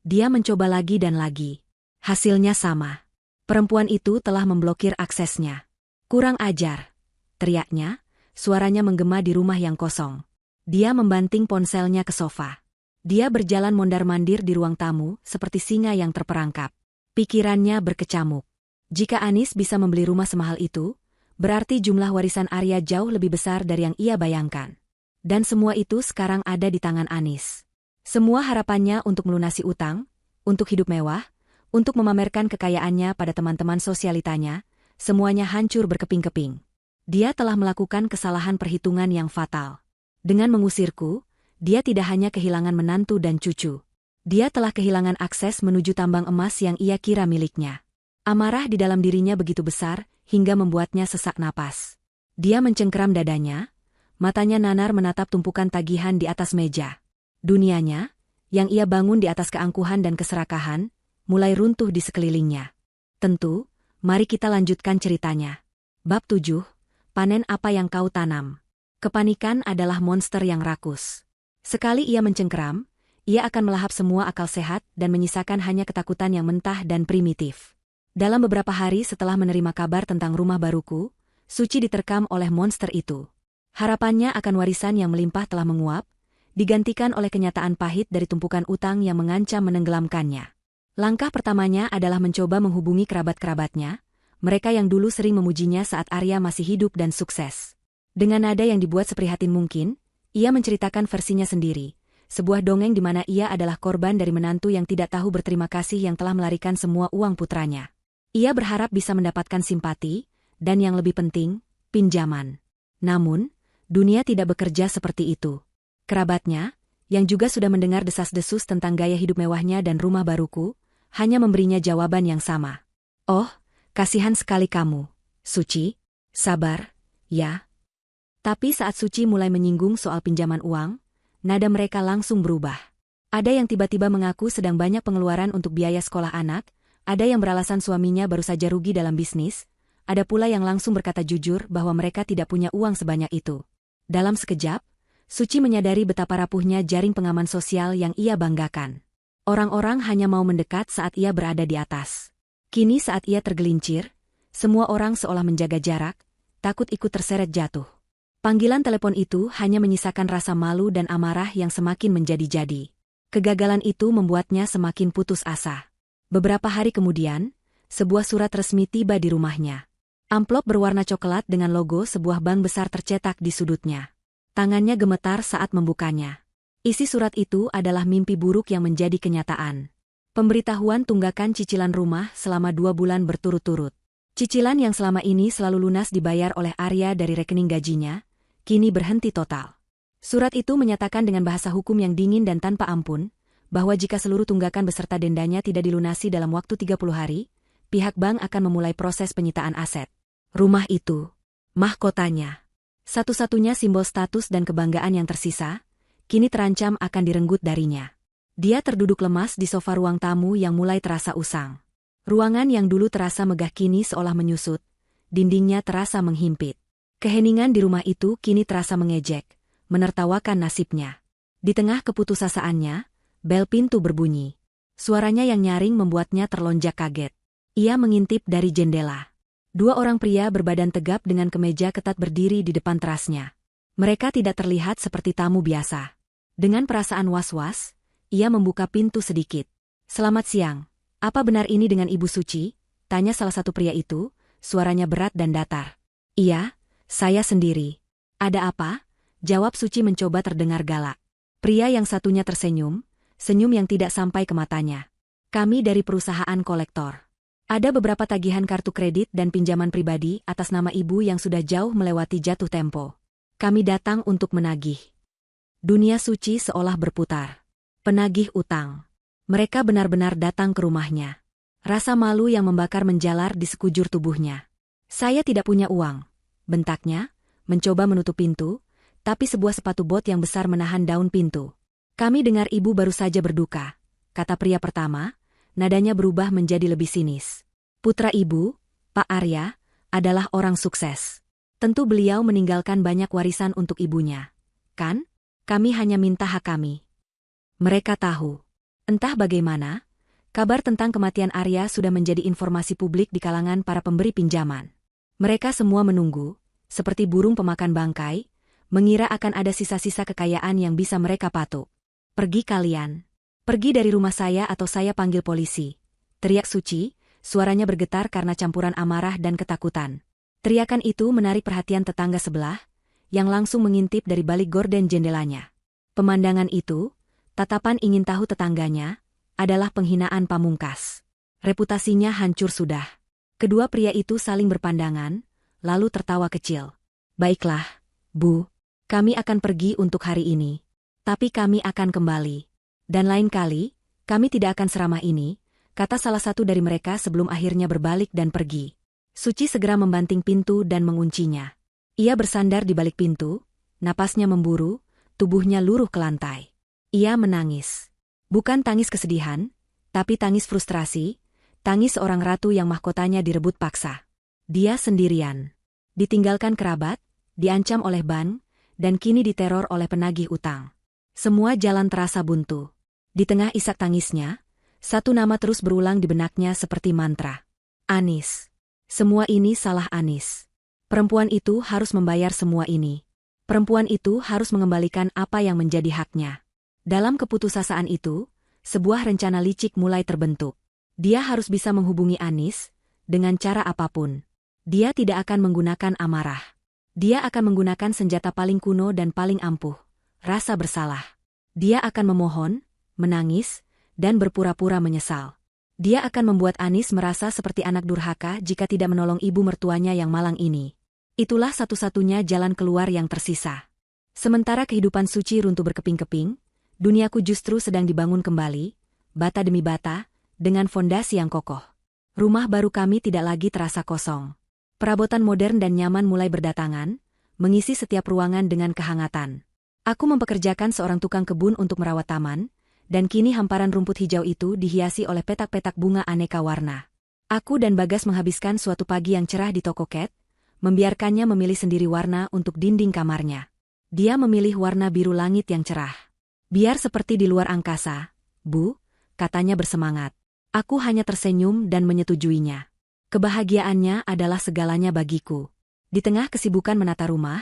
Dia mencoba lagi dan lagi. Hasilnya sama. Perempuan itu telah memblokir aksesnya. Kurang ajar, teriaknya, suaranya menggema di rumah yang kosong. Dia membanting ponselnya ke sofa. Dia berjalan mondar-mandir di ruang tamu seperti singa yang terperangkap. Pikirannya berkecamuk. Jika Anis bisa membeli rumah semahal itu, berarti jumlah warisan Arya jauh lebih besar dari yang ia bayangkan. Dan semua itu sekarang ada di tangan Anis. Semua harapannya untuk melunasi utang, untuk hidup mewah, untuk memamerkan kekayaannya pada teman-teman sosialitanya, semuanya hancur berkeping-keping. Dia telah melakukan kesalahan perhitungan yang fatal. Dengan mengusirku, dia tidak hanya kehilangan menantu dan cucu. Dia telah kehilangan akses menuju tambang emas yang ia kira miliknya. Amarah di dalam dirinya begitu besar, hingga membuatnya sesak napas. Dia mencengkeram dadanya, matanya nanar menatap tumpukan tagihan di atas meja. Dunianya, yang ia bangun di atas keangkuhan dan keserakahan, mulai runtuh di sekelilingnya. Tentu, mari kita lanjutkan ceritanya. Bab 7, panen apa yang kau tanam. Kepanikan adalah monster yang rakus. Sekali ia mencengkeram, ia akan melahap semua akal sehat dan menyisakan hanya ketakutan yang mentah dan primitif. Dalam beberapa hari setelah menerima kabar tentang rumah baruku, Suci diterkam oleh monster itu. Harapannya akan warisan yang melimpah telah menguap, digantikan oleh kenyataan pahit dari tumpukan utang yang mengancam menenggelamkannya. Langkah pertamanya adalah mencoba menghubungi kerabat-kerabatnya, mereka yang dulu sering memujinya saat Arya masih hidup dan sukses. Dengan nada yang dibuat seprihatin mungkin, ia menceritakan versinya sendiri, sebuah dongeng di mana ia adalah korban dari menantu yang tidak tahu berterima kasih yang telah melarikan semua uang putranya. Ia berharap bisa mendapatkan simpati, dan yang lebih penting, pinjaman. Namun, dunia tidak bekerja seperti itu. Kerabatnya, yang juga sudah mendengar desas-desus tentang gaya hidup mewahnya dan rumah baruku, hanya memberinya jawaban yang sama. Oh, kasihan sekali kamu, Suci. Sabar, ya. Tapi saat Suci mulai menyinggung soal pinjaman uang, nada mereka langsung berubah. Ada yang tiba-tiba mengaku sedang banyak pengeluaran untuk biaya sekolah anak, ada yang beralasan suaminya baru saja rugi dalam bisnis, ada pula yang langsung berkata jujur bahwa mereka tidak punya uang sebanyak itu. Dalam sekejap, Suci menyadari betapa rapuhnya jaring pengaman sosial yang ia banggakan. Orang-orang hanya mau mendekat saat ia berada di atas. Kini saat ia tergelincir, semua orang seolah menjaga jarak, takut ikut terseret jatuh. Panggilan telepon itu hanya menyisakan rasa malu dan amarah yang semakin menjadi-jadi. Kegagalan itu membuatnya semakin putus asa. Beberapa hari kemudian, sebuah surat resmi tiba di rumahnya. Amplop berwarna coklat dengan logo sebuah bank besar tercetak di sudutnya. Tangannya gemetar saat membukanya. Isi surat itu adalah mimpi buruk yang menjadi kenyataan. Pemberitahuan tunggakan cicilan rumah selama 2 bulan berturut-turut. Cicilan yang selama ini selalu lunas dibayar oleh Arya dari rekening gajinya, kini berhenti total. Surat itu menyatakan dengan bahasa hukum yang dingin dan tanpa ampun, bahwa jika seluruh tunggakan beserta dendanya tidak dilunasi dalam waktu 30 hari, pihak bank akan memulai proses penyitaan aset. Rumah itu, mahkotanya, satu-satunya simbol status dan kebanggaan yang tersisa, kini terancam akan direnggut darinya. Dia terduduk lemas di sofa ruang tamu yang mulai terasa usang. Ruangan yang dulu terasa megah kini seolah menyusut, dindingnya terasa menghimpit. Keheningan di rumah itu kini terasa mengejek, menertawakan nasibnya. Di tengah keputusasaannya, bel pintu berbunyi. Suaranya yang nyaring membuatnya terlonjak kaget. Ia mengintip dari jendela. 2 orang pria berbadan tegap dengan kemeja ketat berdiri di depan terasnya. Mereka tidak terlihat seperti tamu biasa. Dengan perasaan was-was, ia membuka pintu sedikit. "Selamat siang. Apa benar ini dengan Ibu Suci?" tanya salah satu pria itu, suaranya berat dan datar. "Iya, saya sendiri." "Ada apa?" jawab Suci mencoba terdengar galak. Pria yang satunya tersenyum, senyum yang tidak sampai ke matanya. "Kami dari perusahaan kolektor. Ada beberapa tagihan kartu kredit dan pinjaman pribadi atas nama ibu yang sudah jauh melewati jatuh tempo. Kami datang untuk menagih." Dunia Suci seolah berputar. Penagih utang. Mereka benar-benar datang ke rumahnya. Rasa malu yang membakar menjalar di sekujur tubuhnya. "Saya tidak punya uang," bentaknya, mencoba menutup pintu, tapi sebuah sepatu bot yang besar menahan daun pintu. "Kami dengar ibu baru saja berduka," kata pria pertama, nadanya berubah menjadi lebih sinis. "Putra ibu, Pak Arya, adalah orang sukses. Tentu beliau meninggalkan banyak warisan untuk ibunya. Kan? Kami hanya minta hak kami." Mereka tahu. Entah bagaimana, kabar tentang kematian Arya sudah menjadi informasi publik di kalangan para pemberi pinjaman. Mereka semua menunggu, seperti burung pemakan bangkai, mengira akan ada sisa-sisa kekayaan yang bisa mereka patuk. "Pergi kalian. Pergi dari rumah saya atau saya panggil polisi," teriak Suci, suaranya bergetar karena campuran amarah dan ketakutan. Teriakan itu menarik perhatian tetangga sebelah, yang langsung mengintip dari balik gorden jendelanya. Pemandangan itu, tatapan ingin tahu tetangganya, adalah penghinaan pamungkas. Reputasinya hancur sudah. Kedua pria itu saling berpandangan, lalu tertawa kecil. "Baiklah, Bu. Kami akan pergi untuk hari ini. Tapi kami akan kembali. Dan lain kali, kami tidak akan seramah ini," kata salah satu dari mereka sebelum akhirnya berbalik dan pergi. Suci segera membanting pintu dan menguncinya. Ia bersandar di balik pintu, napasnya memburu, tubuhnya luruh ke lantai. Ia menangis. Bukan tangis kesedihan, tapi tangis frustrasi, tangis seorang ratu yang mahkotanya direbut paksa. Dia sendirian. Ditinggalkan kerabat, diancam oleh bank, dan kini diteror oleh penagih utang. Semua jalan terasa buntu. Di tengah isak tangisnya, satu nama terus berulang di benaknya seperti mantra. Anis. Semua ini salah Anis. Perempuan itu harus membayar semua ini. Perempuan itu harus mengembalikan apa yang menjadi haknya. Dalam keputusasaan itu, sebuah rencana licik mulai terbentuk. Dia harus bisa menghubungi Anis, dengan cara apapun. Dia tidak akan menggunakan amarah. Dia akan menggunakan senjata paling kuno dan paling ampuh, rasa bersalah. Dia akan memohon, menangis, dan berpura-pura menyesal. Dia akan membuat Anis merasa seperti anak durhaka jika tidak menolong ibu mertuanya yang malang ini. Itulah satu-satunya jalan keluar yang tersisa. Sementara kehidupan Suci runtuh berkeping-keping, duniaku justru sedang dibangun kembali, bata demi bata, dengan fondasi yang kokoh. Rumah baru kami tidak lagi terasa kosong. Perabotan modern dan nyaman mulai berdatangan, mengisi setiap ruangan dengan kehangatan. Aku mempekerjakan seorang tukang kebun untuk merawat taman, dan kini hamparan rumput hijau itu dihiasi oleh petak-petak bunga aneka warna. Aku dan Bagas menghabiskan suatu pagi yang cerah di toko Cat, membiarkannya memilih sendiri warna untuk dinding kamarnya. Dia memilih warna biru langit yang cerah. "Biar seperti di luar angkasa, Bu," katanya bersemangat. Aku hanya tersenyum dan menyetujuinya. Kebahagiaannya adalah segalanya bagiku. Di tengah kesibukan menata rumah,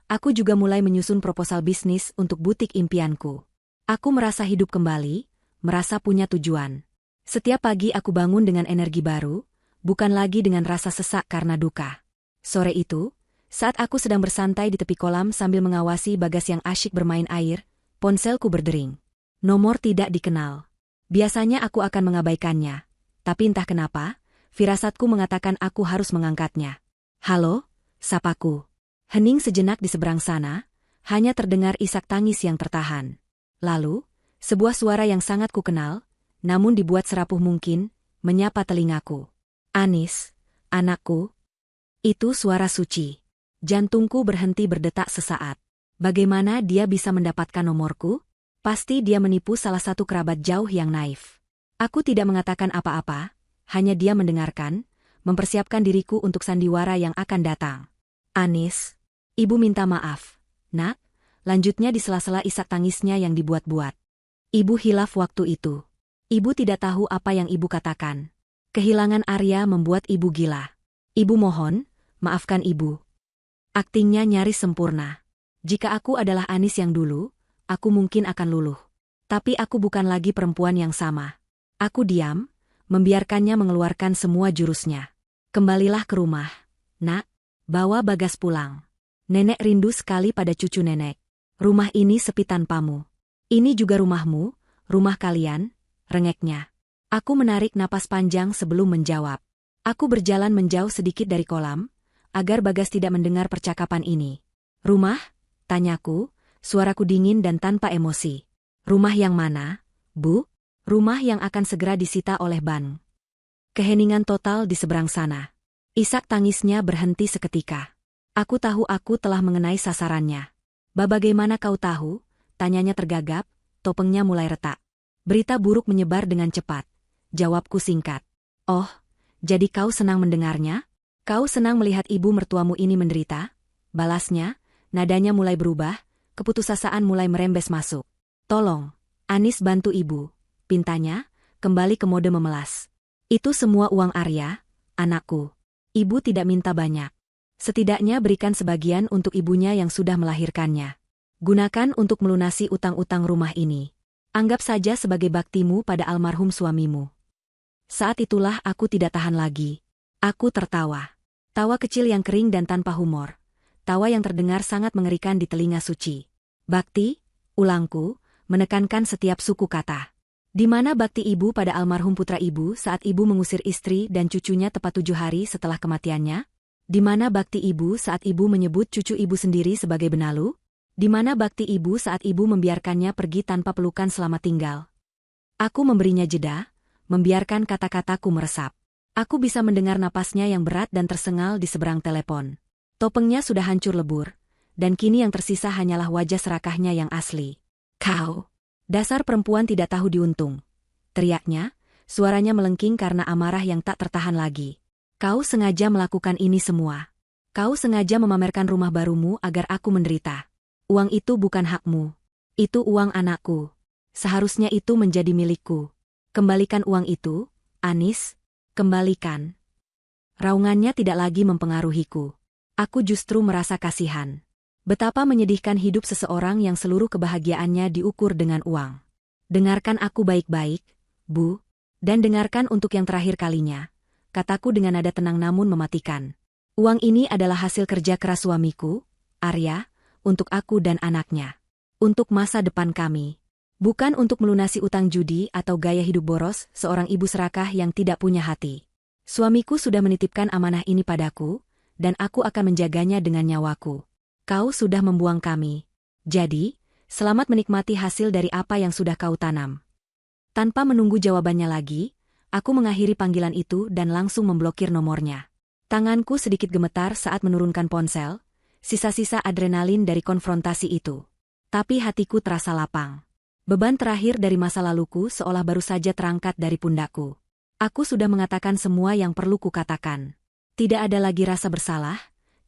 aku juga mulai menyusun proposal bisnis untuk butik impianku. Aku merasa hidup kembali, merasa punya tujuan. Setiap pagi aku bangun dengan energi baru, bukan lagi dengan rasa sesak karena duka. Sore itu, saat aku sedang bersantai di tepi kolam sambil mengawasi Bagas yang asyik bermain air, ponselku berdering. Nomor tidak dikenal. Biasanya aku akan mengabaikannya, tapi entah kenapa, firasatku mengatakan aku harus mengangkatnya. "Halo," sapaku. Hening sejenak di seberang sana, Hanya terdengar isak tangis yang tertahan. Lalu, sebuah suara yang sangat kukenal, namun dibuat serapuh mungkin, menyapa telingaku. Anis, anakku. Itu suara Suci. Jantungku berhenti berdetak sesaat. Bagaimana dia bisa mendapatkan nomorku? Pasti dia menipu salah satu kerabat jauh yang naif. Aku tidak mengatakan apa-apa, hanya dia mendengarkan, mempersiapkan diriku untuk sandiwara yang akan datang. Anis, ibu minta maaf. Nak, lanjutnya di sela-sela isak tangisnya yang dibuat-buat. Ibu hilaf waktu itu. Ibu tidak tahu apa yang ibu katakan. Kehilangan Arya membuat ibu gila. Ibu mohon, maafkan ibu. Aktingnya nyaris sempurna. Jika aku adalah Anis yang dulu, aku mungkin akan luluh. Tapi aku bukan lagi perempuan yang sama. Aku diam, membiarkannya mengeluarkan semua jurusnya. Kembalilah ke rumah. Nak, bawa Bagas pulang. Nenek rindu sekali pada cucu nenek. Rumah ini sepi tanpamu. Ini juga rumahmu, rumah kalian, rengeknya. Aku menarik napas panjang sebelum menjawab. Aku berjalan menjauh sedikit dari kolam, agar Bagas tidak mendengar percakapan ini. Rumah? Tanyaku, suaraku dingin dan tanpa emosi. Rumah yang mana, Bu? Rumah yang akan segera disita oleh Ban. Keheningan total di seberang sana. Isak tangisnya berhenti seketika. Aku tahu aku telah mengenai sasarannya. Bagaimana kau tahu? Tanyanya tergagap, topengnya mulai retak. Berita buruk menyebar dengan cepat. Jawabku singkat. Oh, jadi kau senang mendengarnya? Kau senang melihat ibu mertuamu ini menderita? Balasnya, nadanya mulai berubah, keputusasaan mulai merembes masuk. Tolong, Anis bantu ibu. Pintanya, kembali ke mode memelas. Itu semua uang Arya, anakku. Ibu tidak minta banyak. Setidaknya berikan sebagian untuk ibunya yang sudah melahirkannya. Gunakan untuk melunasi utang-utang rumah ini. Anggap saja sebagai baktimu pada almarhum suamimu. Saat itulah aku tidak tahan lagi. Aku tertawa. Tawa kecil yang kering dan tanpa humor. Tawa yang terdengar sangat mengerikan di telinga Suci. Bakti, ulangku, menekankan setiap suku kata. Di mana bakti ibu pada almarhum putra ibu saat ibu mengusir istri dan cucunya tepat 7 hari setelah kematiannya? Di mana bakti ibu saat ibu menyebut cucu ibu sendiri sebagai benalu? Di mana bakti ibu saat ibu membiarkannya pergi tanpa pelukan selama tinggal? Aku memberinya jeda, membiarkan kata-kataku meresap. Aku bisa mendengar napasnya yang berat dan tersengal di seberang telepon. Topengnya sudah hancur lebur, dan kini yang tersisa hanyalah wajah serakahnya yang asli. Kau, dasar perempuan tidak tahu diuntung. Teriaknya, suaranya melengking karena amarah yang tak tertahan lagi. Kau sengaja melakukan ini semua. Kau sengaja memamerkan rumah barumu agar aku menderita. Uang itu bukan hakmu. Itu uang anakku. Seharusnya itu menjadi milikku. Kembalikan uang itu, Anis. Kembalikan. Raungannya tidak lagi mempengaruhiku. Aku justru merasa kasihan. Betapa menyedihkan hidup seseorang yang seluruh kebahagiaannya diukur dengan uang. Dengarkan aku baik-baik, Bu. Dan dengarkan untuk yang terakhir kalinya. Kataku dengan nada tenang namun mematikan. Uang ini adalah hasil kerja keras suamiku, Arya, untuk aku dan anaknya. Untuk masa depan kami. Bukan untuk melunasi utang judi atau gaya hidup boros seorang ibu serakah yang tidak punya hati. Suamiku sudah menitipkan amanah ini padaku, dan aku akan menjaganya dengan nyawaku. Kau sudah membuang kami. Jadi, selamat menikmati hasil dari apa yang sudah kau tanam. Tanpa menunggu jawabannya lagi, aku mengakhiri panggilan itu dan langsung memblokir nomornya. Tanganku sedikit gemetar saat menurunkan ponsel, sisa-sisa adrenalin dari konfrontasi itu. Tapi hatiku terasa lapang. Beban terakhir dari masa laluku seolah baru saja terangkat dari pundakku. Aku sudah mengatakan semua yang perlu kukatakan. Tidak ada lagi rasa bersalah,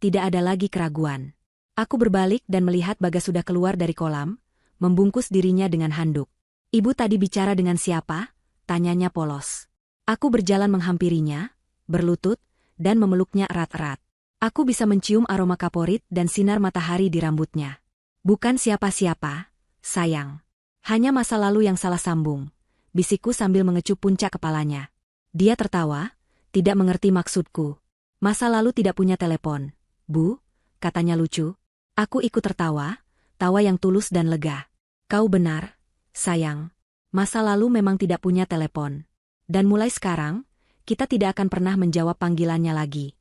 tidak ada lagi keraguan. Aku berbalik dan melihat Bagas sudah keluar dari kolam, membungkus dirinya dengan handuk. Ibu tadi bicara dengan siapa? Tanyanya polos. Aku berjalan menghampirinya, berlutut, dan memeluknya erat-erat. Aku bisa mencium aroma kaporit dan sinar matahari di rambutnya. Bukan siapa-siapa, sayang. Hanya masa lalu yang salah sambung, bisikku sambil mengecup puncak kepalanya. Dia tertawa, tidak mengerti maksudku. Masa lalu tidak punya telepon, Bu, katanya lucu. Aku ikut tertawa, tawa yang tulus dan lega. Kau benar, sayang. Masa lalu memang tidak punya telepon. Dan mulai sekarang, kita tidak akan pernah menjawab panggilannya lagi.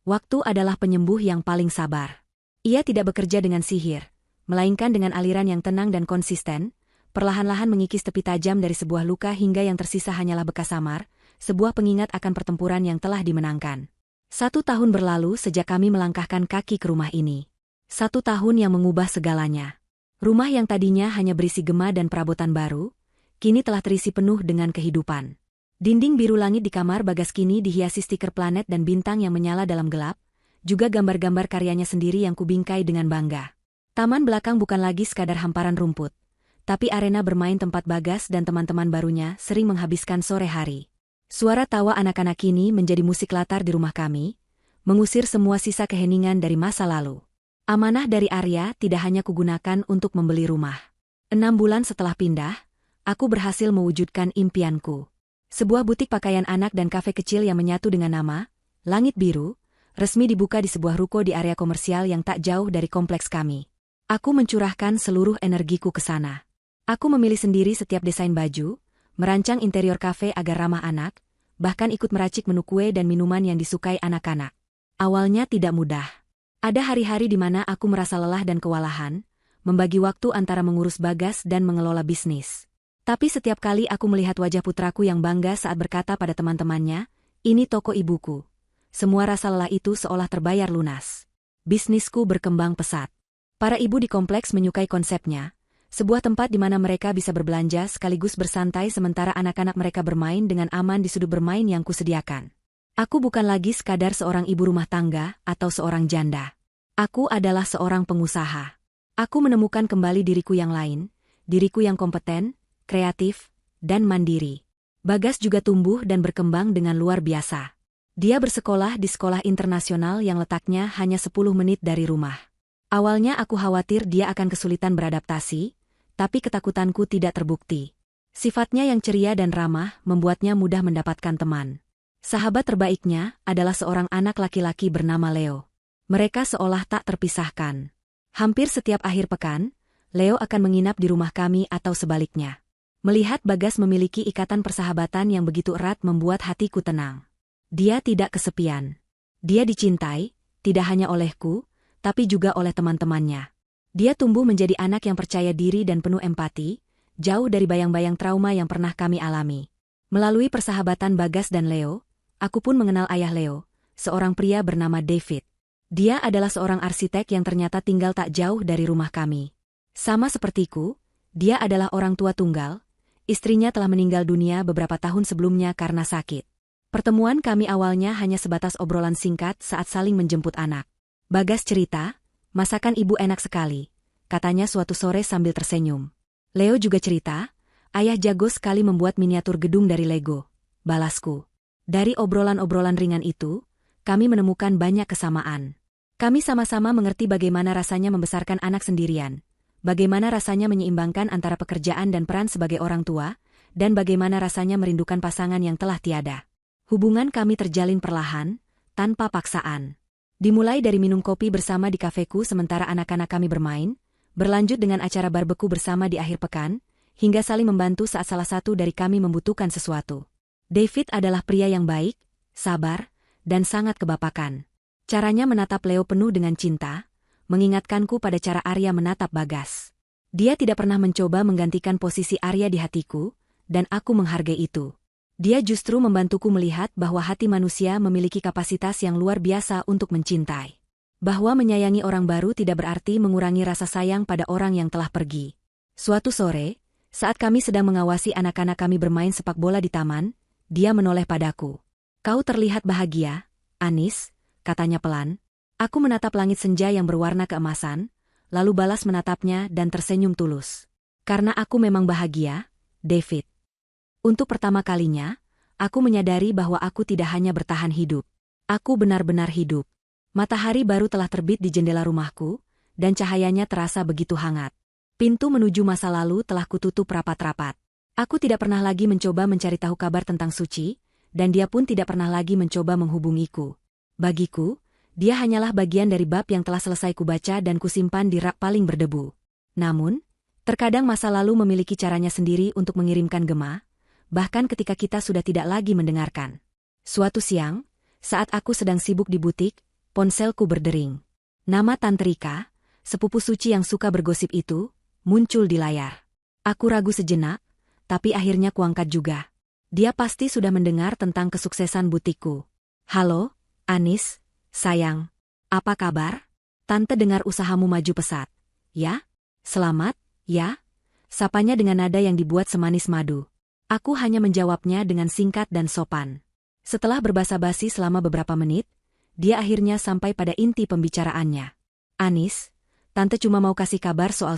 Waktu adalah penyembuh yang paling sabar. Ia tidak bekerja dengan sihir, melainkan dengan aliran yang tenang dan konsisten, perlahan-lahan mengikis tepi tajam dari sebuah luka hingga yang tersisa hanyalah bekas samar, sebuah pengingat akan pertempuran yang telah dimenangkan. 1 tahun berlalu sejak kami melangkahkan kaki ke rumah ini. 1 tahun yang mengubah segalanya. Rumah yang tadinya hanya berisi gema dan perabotan baru, kini telah terisi penuh dengan kehidupan. Dinding biru langit di kamar Bagas kini dihiasi stiker planet dan bintang yang menyala dalam gelap, juga gambar-gambar karyanya sendiri yang kubingkai dengan bangga. Taman belakang bukan lagi sekadar hamparan rumput, tapi arena bermain tempat Bagas dan teman-teman barunya sering menghabiskan sore hari. Suara tawa anak-anak kini menjadi musik latar di rumah kami, mengusir semua sisa keheningan dari masa lalu. Amanah dari Arya tidak hanya kugunakan untuk membeli rumah. 6 bulan setelah pindah, aku berhasil mewujudkan impianku. Sebuah butik pakaian anak dan kafe kecil yang menyatu dengan nama Langit Biru, resmi dibuka di sebuah ruko di area komersial yang tak jauh dari kompleks kami. Aku mencurahkan seluruh energiku ke sana. Aku memilih sendiri setiap desain baju, merancang interior kafe agar ramah anak, bahkan ikut meracik menu kue dan minuman yang disukai anak-anak. Awalnya tidak mudah. Ada hari-hari di mana aku merasa lelah dan kewalahan, membagi waktu antara mengurus Bagas dan mengelola bisnis. Tapi setiap kali aku melihat wajah putraku yang bangga saat berkata pada teman-temannya, "Ini toko ibuku." Semua rasa lelah itu seolah terbayar lunas. Bisnisku berkembang pesat. Para ibu di kompleks menyukai konsepnya, sebuah tempat di mana mereka bisa berbelanja sekaligus bersantai sementara anak-anak mereka bermain dengan aman di sudut bermain yang kusediakan. Aku bukan lagi sekadar seorang ibu rumah tangga atau seorang janda. Aku adalah seorang pengusaha. Aku menemukan kembali diriku yang lain, diriku yang kompeten, kreatif, dan mandiri. Bagas juga tumbuh dan berkembang dengan luar biasa. Dia bersekolah di sekolah internasional yang letaknya hanya 10 menit dari rumah. Awalnya aku khawatir dia akan kesulitan beradaptasi, tapi ketakutanku tidak terbukti. Sifatnya yang ceria dan ramah membuatnya mudah mendapatkan teman. Sahabat terbaiknya adalah seorang anak laki-laki bernama Leo. Mereka seolah tak terpisahkan. Hampir setiap akhir pekan, Leo akan menginap di rumah kami atau sebaliknya. Melihat Bagas memiliki ikatan persahabatan yang begitu erat membuat hatiku tenang. Dia tidak kesepian. Dia dicintai, tidak hanya olehku, tapi juga oleh teman-temannya. Dia tumbuh menjadi anak yang percaya diri dan penuh empati, jauh dari bayang-bayang trauma yang pernah kami alami. Melalui persahabatan Bagas dan Leo, aku pun mengenal ayah Leo, seorang pria bernama David. Dia adalah seorang arsitek yang ternyata tinggal tak jauh dari rumah kami. Sama sepertiku, dia adalah orang tua tunggal. Istrinya telah meninggal dunia beberapa tahun sebelumnya karena sakit. Pertemuan kami awalnya hanya sebatas obrolan singkat saat saling menjemput anak. Bagas cerita, "Masakan ibu enak sekali," katanya suatu sore sambil tersenyum. Leo juga cerita, "Ayah jago sekali membuat miniatur gedung dari Lego," balasku. Dari obrolan-obrolan ringan itu, kami menemukan banyak kesamaan. Kami sama-sama mengerti bagaimana rasanya membesarkan anak sendirian, bagaimana rasanya menyeimbangkan antara pekerjaan dan peran sebagai orang tua, dan bagaimana rasanya merindukan pasangan yang telah tiada. Hubungan kami terjalin perlahan, tanpa paksaan. Dimulai dari minum kopi bersama di kafeku sementara anak-anak kami bermain, berlanjut dengan acara barbeku bersama di akhir pekan, hingga saling membantu saat salah satu dari kami membutuhkan sesuatu. David adalah pria yang baik, sabar, dan sangat kebapakan. Caranya menatap Leo penuh dengan cinta, mengingatkanku pada cara Arya menatap Bagas. Dia tidak pernah mencoba menggantikan posisi Arya di hatiku, dan aku menghargai itu. Dia justru membantuku melihat bahwa hati manusia memiliki kapasitas yang luar biasa untuk mencintai. Bahwa menyayangi orang baru tidak berarti mengurangi rasa sayang pada orang yang telah pergi. Suatu sore, saat kami sedang mengawasi anak-anak kami bermain sepak bola di taman, dia menoleh padaku. "Kau terlihat bahagia, Anis," katanya pelan. Aku menatap langit senja yang berwarna keemasan, lalu balas menatapnya dan tersenyum tulus. "Karena aku memang bahagia, David." Untuk pertama kalinya, aku menyadari bahwa aku tidak hanya bertahan hidup. Aku benar-benar hidup. Matahari baru telah terbit di jendela rumahku, dan cahayanya terasa begitu hangat. Pintu menuju masa lalu telah kututup rapat-rapat. Aku tidak pernah lagi mencoba mencari tahu kabar tentang Suci, dan dia pun tidak pernah lagi mencoba menghubungiku. Bagiku, dia hanyalah bagian dari bab yang telah selesai kubaca dan kusimpan di rak paling berdebu. Namun, terkadang masa lalu memiliki caranya sendiri untuk mengirimkan gema, bahkan ketika kita sudah tidak lagi mendengarkan. Suatu siang, saat aku sedang sibuk di butik, ponselku berdering. Nama Tantrika, sepupu suci yang suka bergosip itu, muncul di layar. Aku ragu sejenak, tapi akhirnya kuangkat juga. Dia pasti sudah mendengar tentang kesuksesan butikku. Halo, Anis, sayang. Apa kabar? Tante dengar usahamu maju pesat. Ya? Selamat, ya? Sapanya dengan nada yang dibuat semanis madu. Aku hanya menjawabnya dengan singkat dan sopan. Setelah berbasa-basi selama beberapa menit, dia akhirnya sampai pada inti pembicaraannya. Anis, Tante cuma mau kasih kabar soal